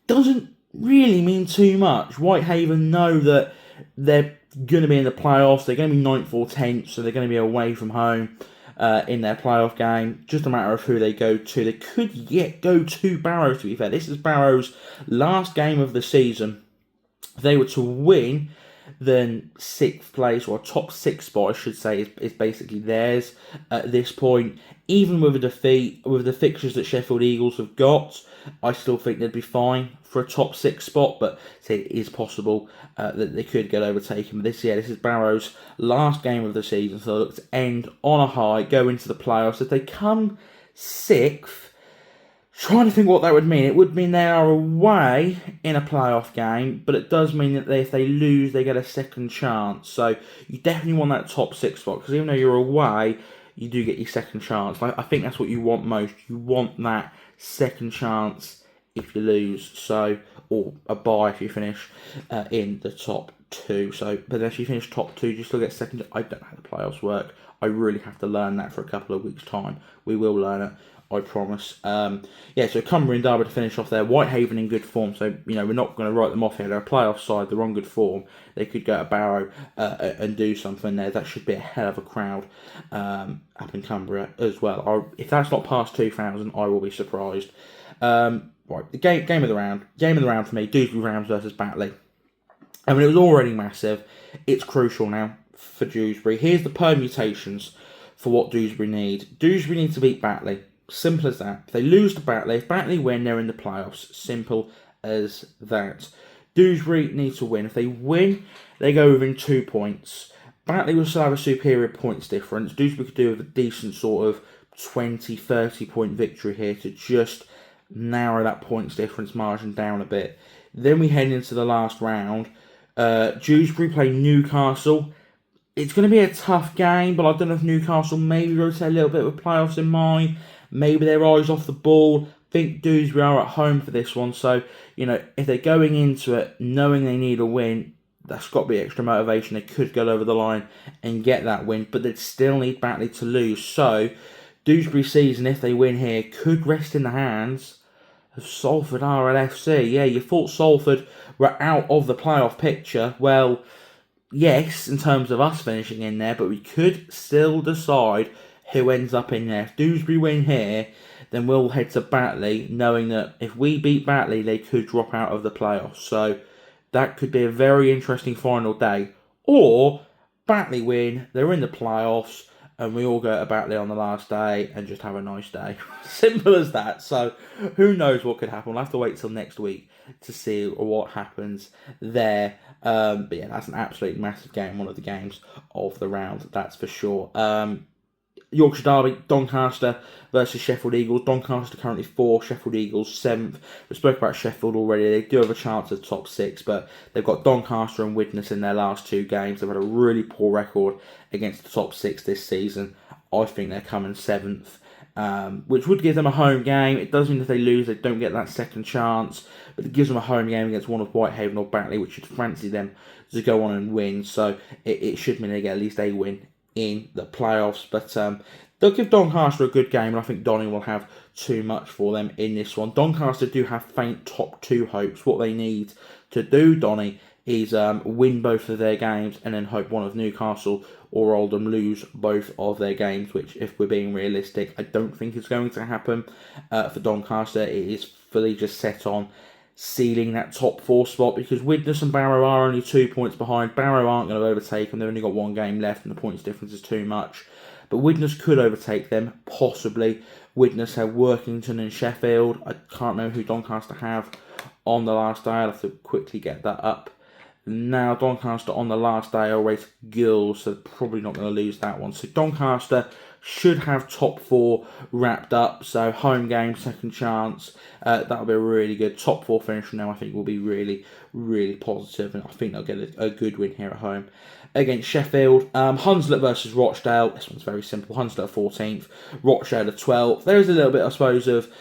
doesn't really mean too much. Whitehaven know that they're going to be in the playoffs. They're going to be 9th or 10th, so they're going to be away from home in their playoff game. Just a matter of who they go to. They could yet go to Barrow, to be fair. This is Barrow's last game of the season. If they were to win, then 6th place, or a top 6 spot, I should say, is basically theirs at this point. Even with a defeat, with the fixtures that Sheffield Eagles have got, I still think they'd be fine for a top 6 spot, but it is possible that they could get overtaken. But this is Barrow's last game of the season, so they look to end on a high, go into the playoffs. If they come 6th, trying to think what that would mean. It would mean they are away in a playoff game, but it does mean that if they lose, they get a second chance. So you definitely want that top 6 spot, because even though you're away, you do get your second chance. I think that's what you want most. You want that second chance if you lose, so, or a bye if you finish in the top 2. So, but if you finish top 2, you still get second. I don't know how the playoffs work. I really have to learn that for a couple of weeks' time. We will learn it, I promise. So Cumbria and Derby to finish off there. Whitehaven in good form, so we're not going to write them off here. They're a playoff side. They're on good form. They could go to Barrow and do something there. That should be a hell of a crowd up in Cumbria as well. If that's not past 2,000, I will be surprised. Right, the game of the round. Game of the round for me, Dewsbury Rams versus Batley. I mean, it was already massive. It's crucial now for Dewsbury. Here's the permutations for what Dewsbury need. Dewsbury need to beat Batley. Simple as that. If they lose to Batley, if Batley win, they're in the playoffs. Simple as that. Dewsbury need to win. If they win, they go within 2 points. Batley will still have a superior points difference. Dewsbury could do with a decent sort of 20, 30 point victory here to just narrow that points difference margin down a bit. Then we head into the last round. Dewsbury play Newcastle. It's going to be a tough game, but I don't know if Newcastle maybe rotate a little bit with playoffs in mind. Maybe their eyes off the ball. I think Dewsbury are at home for this one. So, if they're going into it knowing they need a win, that's got to be extra motivation. They could go over the line and get that win, but they'd still need Batley to lose. So, Dewsbury season, if they win here, could rest in the hands of Salford RLFC. Yeah, you thought Salford were out of the playoff picture. Well, yes, in terms of us finishing in there, but we could still decide who ends up in there. If Dewsbury win here, then we'll head to Batley, knowing that if we beat Batley, they could drop out of the playoffs. So that could be a very interesting final day. Or Batley win, they're in the playoffs, and we all go to Batley on the last day and just have a nice day. Simple as that. So who knows what could happen. We'll have to wait till next week to see what happens there. But yeah, that's an absolutely massive game. One of the games of the round, that's for sure. Yorkshire Derby, Doncaster versus Sheffield Eagles. Doncaster currently 4th, Sheffield Eagles 7th. We spoke about Sheffield already. They do have a chance of top 6, but they've got Doncaster and Widnes in their last 2 games. They've had a really poor record against the top 6 this season. I think they're coming 7th, which would give them a home game. It does mean if they lose, they don't get that second chance, but it gives them a home game against one of Whitehaven or Batley, which should fancy them to go on and win. So it should mean they get at least a win in the playoffs, but they'll give Doncaster a good game, and I think Donny will have too much for them in this one. Doncaster do have faint top 2 hopes. What they need to do, Donny, is win both of their games and then hope one of Newcastle or Oldham lose both of their games, which, if we're being realistic, I don't think is going to happen for Doncaster. It is fully just set on sealing that top 4 spot, because Widnes and Barrow are only 2 points behind. Barrow aren't going to overtake them. They've only got 1 game left and the points difference is too much. But Widnes could overtake them, possibly. Widnes have Workington and Sheffield. I can't remember who Doncaster have on the last day. I'll have to quickly get that up. Now, Doncaster on the last day are away to Gills, so they're probably not going to lose that one. So Doncaster should have top 4 wrapped up. So home game, second chance. That'll be a really good top 4 finish from them. I think will be really, really positive, and I think they'll get a good win here at home against Sheffield. Hunslet versus Rochdale. This one's very simple. Hunslet are 14th, Rochdale are 12th. There is a little bit, I suppose, of,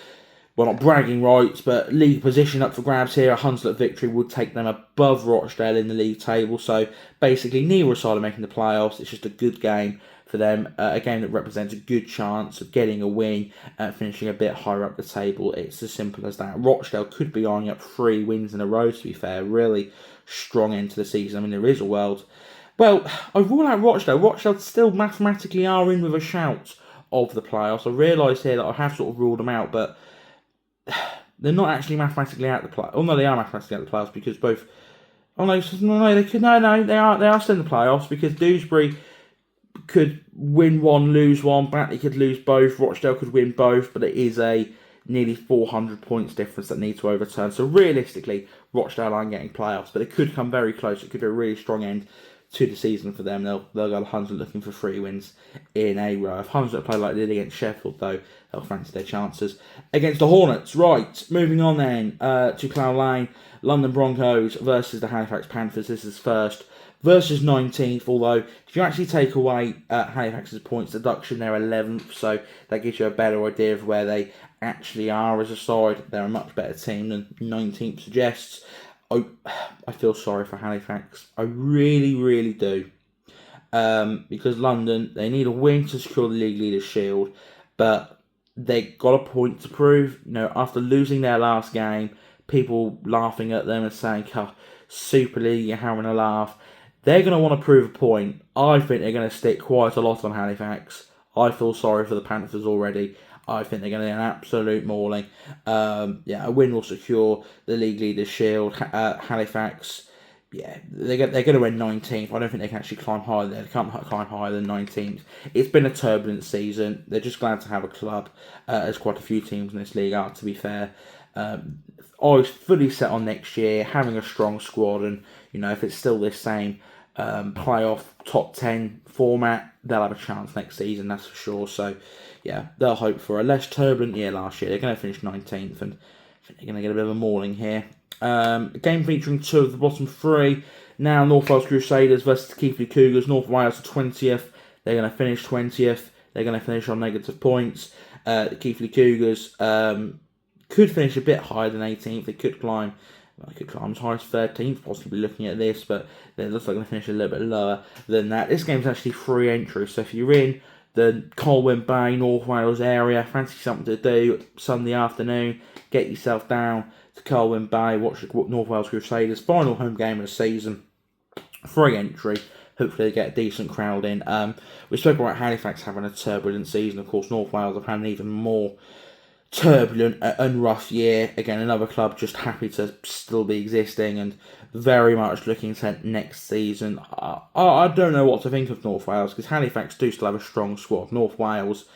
well, not bragging rights, but league position up for grabs here. A Hunslet victory would take them above Rochdale in the league table. So basically, neither side are making the playoffs. It's just a good game for them. A game that represents a good chance of getting a win and finishing a bit higher up the table. It's as simple as that. Rochdale could be eyeing up 3 wins in a row, to be fair. Really strong end to the season. I mean, there is a world. Well, I rule out Rochdale. Rochdale still mathematically are in with a shout of the playoffs. I realise here that I have sort of ruled them out, but they're not actually mathematically out the playoffs. Oh no, they are mathematically out the playoffs, because both Oh no, no, they could. No, they are still in the playoffs because Dewsbury could win one, lose one. Batley could lose both. Rochdale could win both, but it is a nearly 400 points difference that need to overturn. So realistically, Rochdale aren't getting playoffs, but it could come very close. It could be a really strong end to the season for them. They'll go 100 looking for 3 wins in a row. If Hunslet play like they did against Sheffield, though, they'll fancy their chances against the Hornets. Right, moving on then to Clough Lane. London Broncos versus the Halifax Panthers. This is first versus 19th, although if you actually take away Halifax's points deduction, they're 11th, so that gives you a better idea of where they actually are as a side. They're a much better team than 19th suggests. I feel sorry for Halifax. I really, really do. Because London, they need a win to secure the League Leaders' Shield, but they got a point to prove. You know, after losing their last game, people laughing at them and saying, oh, Super League, you're having a laugh. They're going to want to prove a point. I think they're going to stick quite a lot on Halifax. I feel sorry for the Panthers already. I think they're going to get an absolute mauling. A win will secure the League Leaders' Shield. Halifax, they're going to win 19th. I don't think they can actually climb higher. They can't climb higher than 19th. It's been a turbulent season. They're just glad to have a club, as quite a few teams in this league are, to be fair. I was fully set on next year, having a strong squad, and if it's still this same playoff top 10 format, they'll have a chance next season, that's for sure. So, they'll hope for a less turbulent year last year. They're going to finish 19th, and I think they're going to get a bit of a mauling here. A game featuring 2 of the bottom 3. Now, North Wales Crusaders versus Keighley Cougars. North Wales 20th. They're going to finish 20th. They're going to finish on negative points. Keighley Cougars could finish a bit higher than 18th. They could climb as high as 13th, possibly looking at this, but they look like they're going to finish a little bit lower than that. This game's actually free entry, so if you're in the Colwyn Bay, North Wales area, fancy something to do Sunday afternoon, get yourself down to Colwyn Bay, watch the North Wales Crusaders, final home game of the season, free entry. Hopefully they get a decent crowd in. We spoke about Halifax having a turbulent season. Of course, North Wales have had an even more turbulent and rough year. Again, another club just happy to still be existing and very much looking to next season. I don't know what to think of North Wales because Halifax do still have a strong squad. North Wales,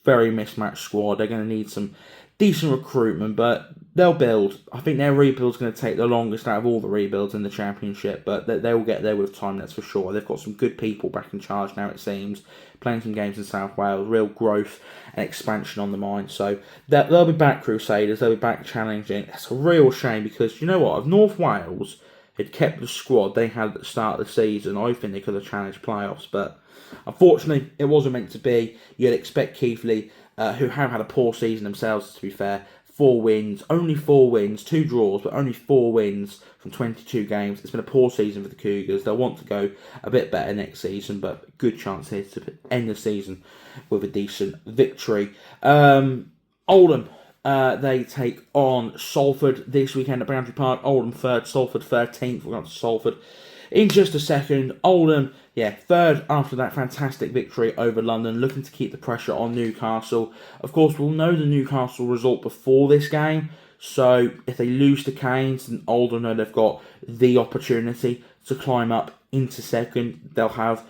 very mismatched squad. They're going to need some decent recruitment, but they'll build. I think their rebuild's going to take the longest out of all the rebuilds in the Championship, but they will get there with time, that's for sure. They've got some good people back in charge now, it seems, playing some games in South Wales, real growth and expansion on the mind. So they'll be back, Crusaders, they'll be back challenging. It's a real shame because, you know what, if North Wales had kept the squad they had at the start of the season, I think they could have challenged playoffs, but unfortunately, it wasn't meant to be. You'd expect Keighley, who have had a poor season themselves, to be fair. 4 wins, only 4 wins, 2 draws, but only 4 wins from 22 games. It's been a poor season for the Cougars. They'll want to go a bit better next season, but good chance here to end the season with a decent victory. Oldham, they take on Salford this weekend at Boundary Park. Oldham 3rd, Salford 13th. We're going to Salford in just a second. Oldham, 3rd after that fantastic victory over London, looking to keep the pressure on Newcastle. Of course, we'll know the Newcastle result before this game, so if they lose to Canes, then Oldham know they've got the opportunity to climb up into 2nd. They'll have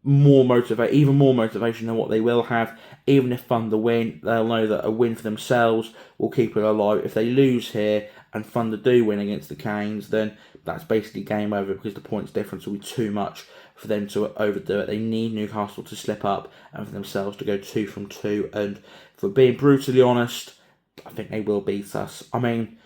even more motivation than what they will have. Even if Thunder win, they'll know that a win for themselves will keep it alive. If they lose here and Thunder do win against the Canes, then that's basically game over because the points difference will be too much for them to overdo it. They need Newcastle to slip up and for themselves to go 2 from 2. And for being brutally honest, I think they will beat us. I mean,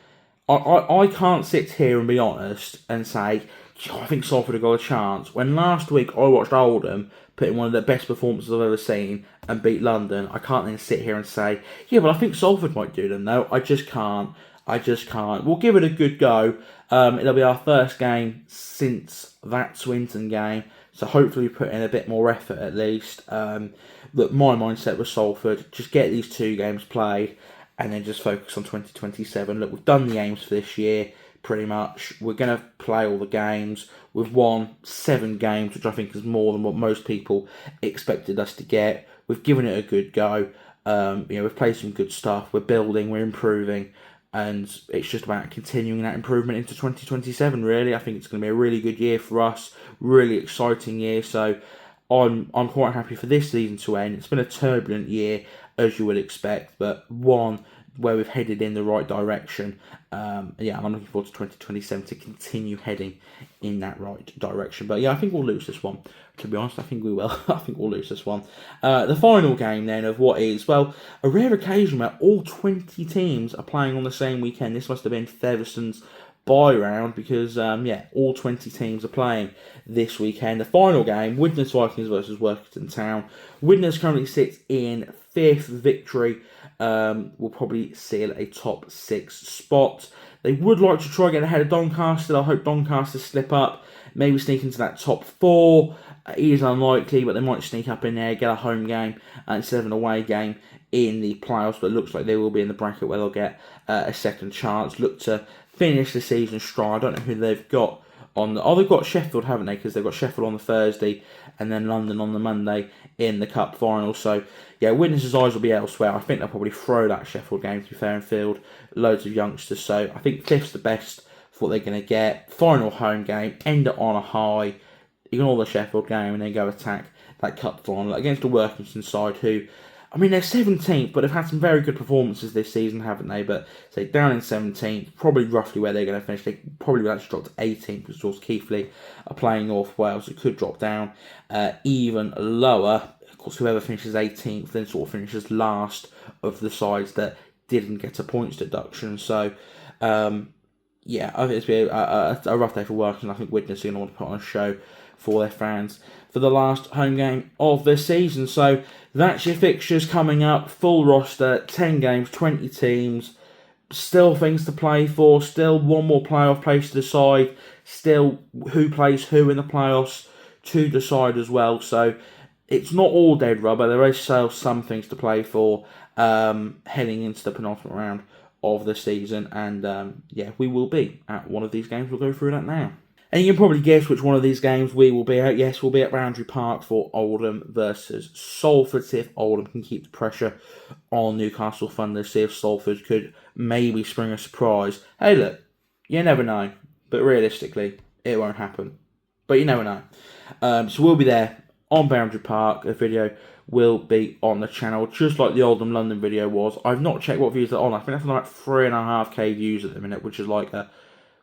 I can't sit here and be honest and say, I think Salford have got a chance. When last week I watched Oldham put in one of the best performances I've ever seen and beat London, I can't then sit here and say, but I think Salford might do them though. I just can't. We'll give it a good go. It'll be our first game since that Swinton game, so hopefully we put in a bit more effort at least. Look, my mindset was Salford, just get these 2 games played and then just focus on 2027. Look, we've done the aims for this year, pretty much. We're going to play all the games. We've won 7 games, which I think is more than what most people expected us to get. We've given it a good go. We've played some good stuff. We're building, we're improving. and it's just about continuing that improvement into 2027. Really, I think it's going to be a really good year for us, really exciting year. So I'm quite happy for this season to end. It's been a turbulent year, as you would expect, but one where we've headed in the right direction. Yeah, I'm looking forward to 2027 to continue heading in that right direction. But yeah, I think we'll lose this one. To be honest, I think we will. I think we'll lose this one. The final game then of what is, well, a rare occasion where all 20 teams are playing on the same weekend. This must have been Featherston's bye round because, yeah, all 20 teams are playing this weekend. The final game, Widnes Vikings versus Workington Town. Widnes currently sits in 5th. Victory will probably seal a top 6 spot. They would like to try and get ahead of Doncaster. I hope Doncaster slip up, maybe sneak into that top 4. It is unlikely, but they might sneak up in there, get a home game instead of an away game in the playoffs. But it looks like they will be in the bracket where they'll get a second chance. Look to finish the season strong. I don't know who they've got on the... Oh, they've got Sheffield, haven't they? Because they've got Sheffield on the Thursday and then London on the Monday in the cup final. So, yeah, Widnes' eyes will be elsewhere. I think they'll probably throw that Sheffield game, to be fair, and field loads of youngsters. So, I think 5th's the best for what they're going to get. Final home game, end it on a high, ignore the Sheffield game, and then go attack that cup final against the Workington side who... I mean, they're 17th, but they've had some very good performances this season, haven't they? But, say, down in 17th, probably roughly where they're going to finish. They probably will actually drop to 18th, because George Keighley are playing North Wales. It could drop down even lower. Of course, whoever finishes 18th then sort of finishes last of the sides that didn't get a points deduction. So, yeah, I think it's been a rough day for Workington. I think Widnes are going to want to put on a show for their fans for the last home game of the season. So that's your fixtures coming up. Full roster, 10 games, 20 teams. Still things to play for. Still one more playoff place to decide. Still who plays who in the playoffs to decide as well. So it's not all dead rubber. There is still some things to play for heading into the penultimate round of the season. And yeah, we will be at one of these games. We'll go through that now. And you can probably guess which one of these games we will be at. Yes, we'll be at Boundary Park for Oldham versus Salford. See if Oldham can keep the pressure on Newcastle Thunder. See if Salford could maybe spring a surprise. Hey, look, you never know. But realistically, it won't happen. But you never know. So we'll be there on Boundary Park. A video will be on the channel, just like the Oldham London video was. I've not checked what views they're on. I think that's like 3.5k views at the minute, which is like a...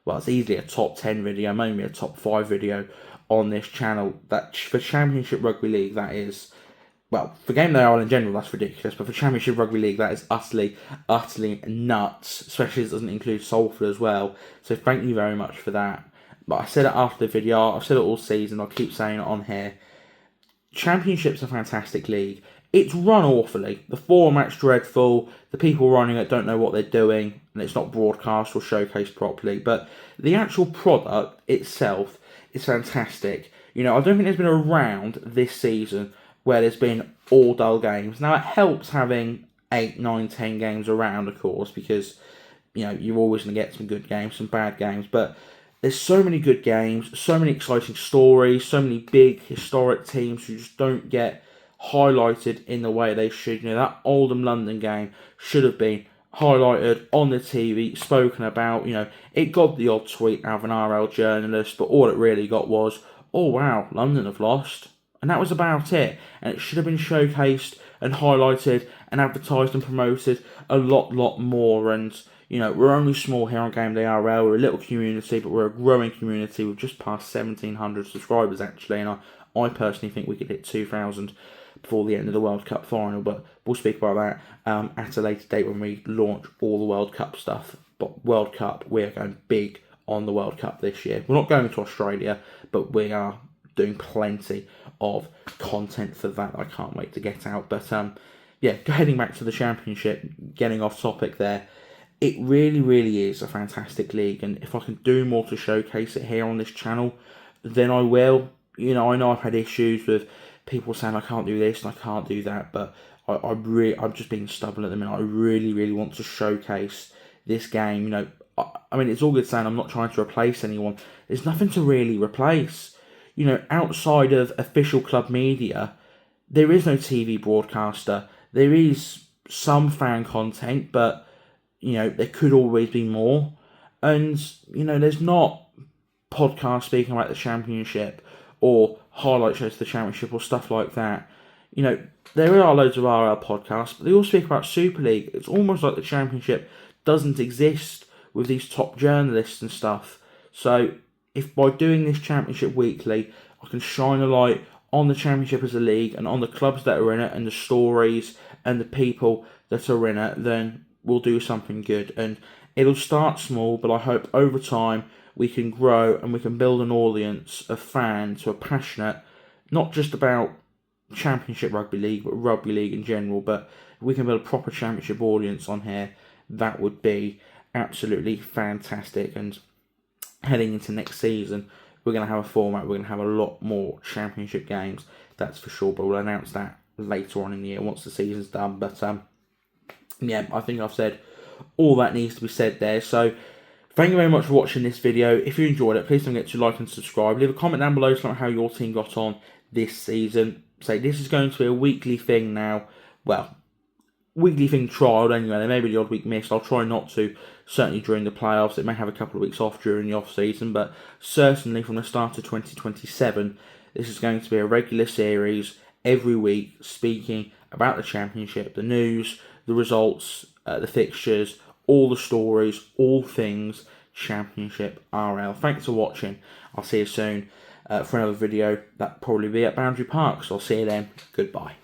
Well, it's easily a top 10 video, maybe a top 5 video on this channel. That for Championship Rugby League, that is, well, for Game Day Ireland in general, that's ridiculous. But for Championship Rugby League, that is utterly nuts. Especially as it doesn't include Salford as well. So thank you very much for that. But I said it after the video, I've said it all season, I'll keep saying it on here. Championship's a fantastic league. It's run awfully. The format's dreadful. The people running it don't know what they're doing. And it's not broadcast or showcased properly. But the actual product itself is fantastic. You know, I don't think there's been a round this season where there's been all dull games. Now, it helps having 8, 9, 10 games around, of course, because, you know, you're always going to get some good games, some bad games. But there's so many good games, so many exciting stories, so many big historic teams who just don't get highlighted in the way they should. You know, that Oldham London game should have been highlighted on the TV, spoken about. You know, it got the odd tweet out of an RL journalist, but all it really got was, oh wow, London have lost. And that was about it. And it should have been showcased and highlighted and advertised and promoted a lot more. And, you know, we're only small here on Game Day RL. We're a little community, but we're a growing community. We've just passed 1,700 subscribers, actually. And I personally think we could hit 2,000 before the end of the World Cup final, but we'll speak about that at a later date when we launch all the World Cup stuff. But World Cup, we're going big on the World Cup this year. We're not going to Australia, but we are doing plenty of content for that. I can't wait to get out. But yeah, heading back to the Championship, getting off topic there, it really is a fantastic league, and if I can do more to showcase it here on this channel, then I will. You know, I know I've had issues with people saying I can't do this and I can't do that, but I'm just being stubborn at the minute. I really want to showcase this game. You know, I mean, it's all good saying I'm not trying to replace anyone. There's nothing to really replace. You know, outside of official club media, there is no TV broadcaster. There is some fan content, but there could always be more. And, there's not podcasts speaking about the Championship or highlight shows of the Championship or stuff like that. There are loads of RL podcasts, but they all speak about Super League. It's almost like the Championship doesn't exist with these top journalists and stuff. So, if by doing this Championship weekly, I can shine a light on the Championship as a league and on the clubs that are in it and the stories and the people that are in it, then we'll do something good. And it'll start small, but I hope over time we can grow and we can build an audience of fans who are passionate, not just about Championship Rugby League, but Rugby League in general. But if we can build a proper Championship audience on here, that would be absolutely fantastic. And heading into next season, we're going to have a format, we're going to have a lot more Championship games, that's for sure, but we'll announce that later on in the year once the season's done. But yeah, I think I've said all that needs to be said there. So thank you very much for watching this video. If you enjoyed it, please don't forget to like and subscribe. Leave a comment down below to how your team got on this season. Say this is going to be a weekly thing now. Well, weekly thing trialled anyway. There may be the odd week missed. I'll try not to, certainly during the playoffs. It may have a couple of weeks off during the off season, but certainly from the start of 2027, this is going to be a regular series every week, speaking about the Championship, the news, the results, the fixtures, all the stories, all things Championship RL. Thanks for watching. I'll see you soon for another video. That'll probably be at Boundary Park, so I'll see you then. Goodbye.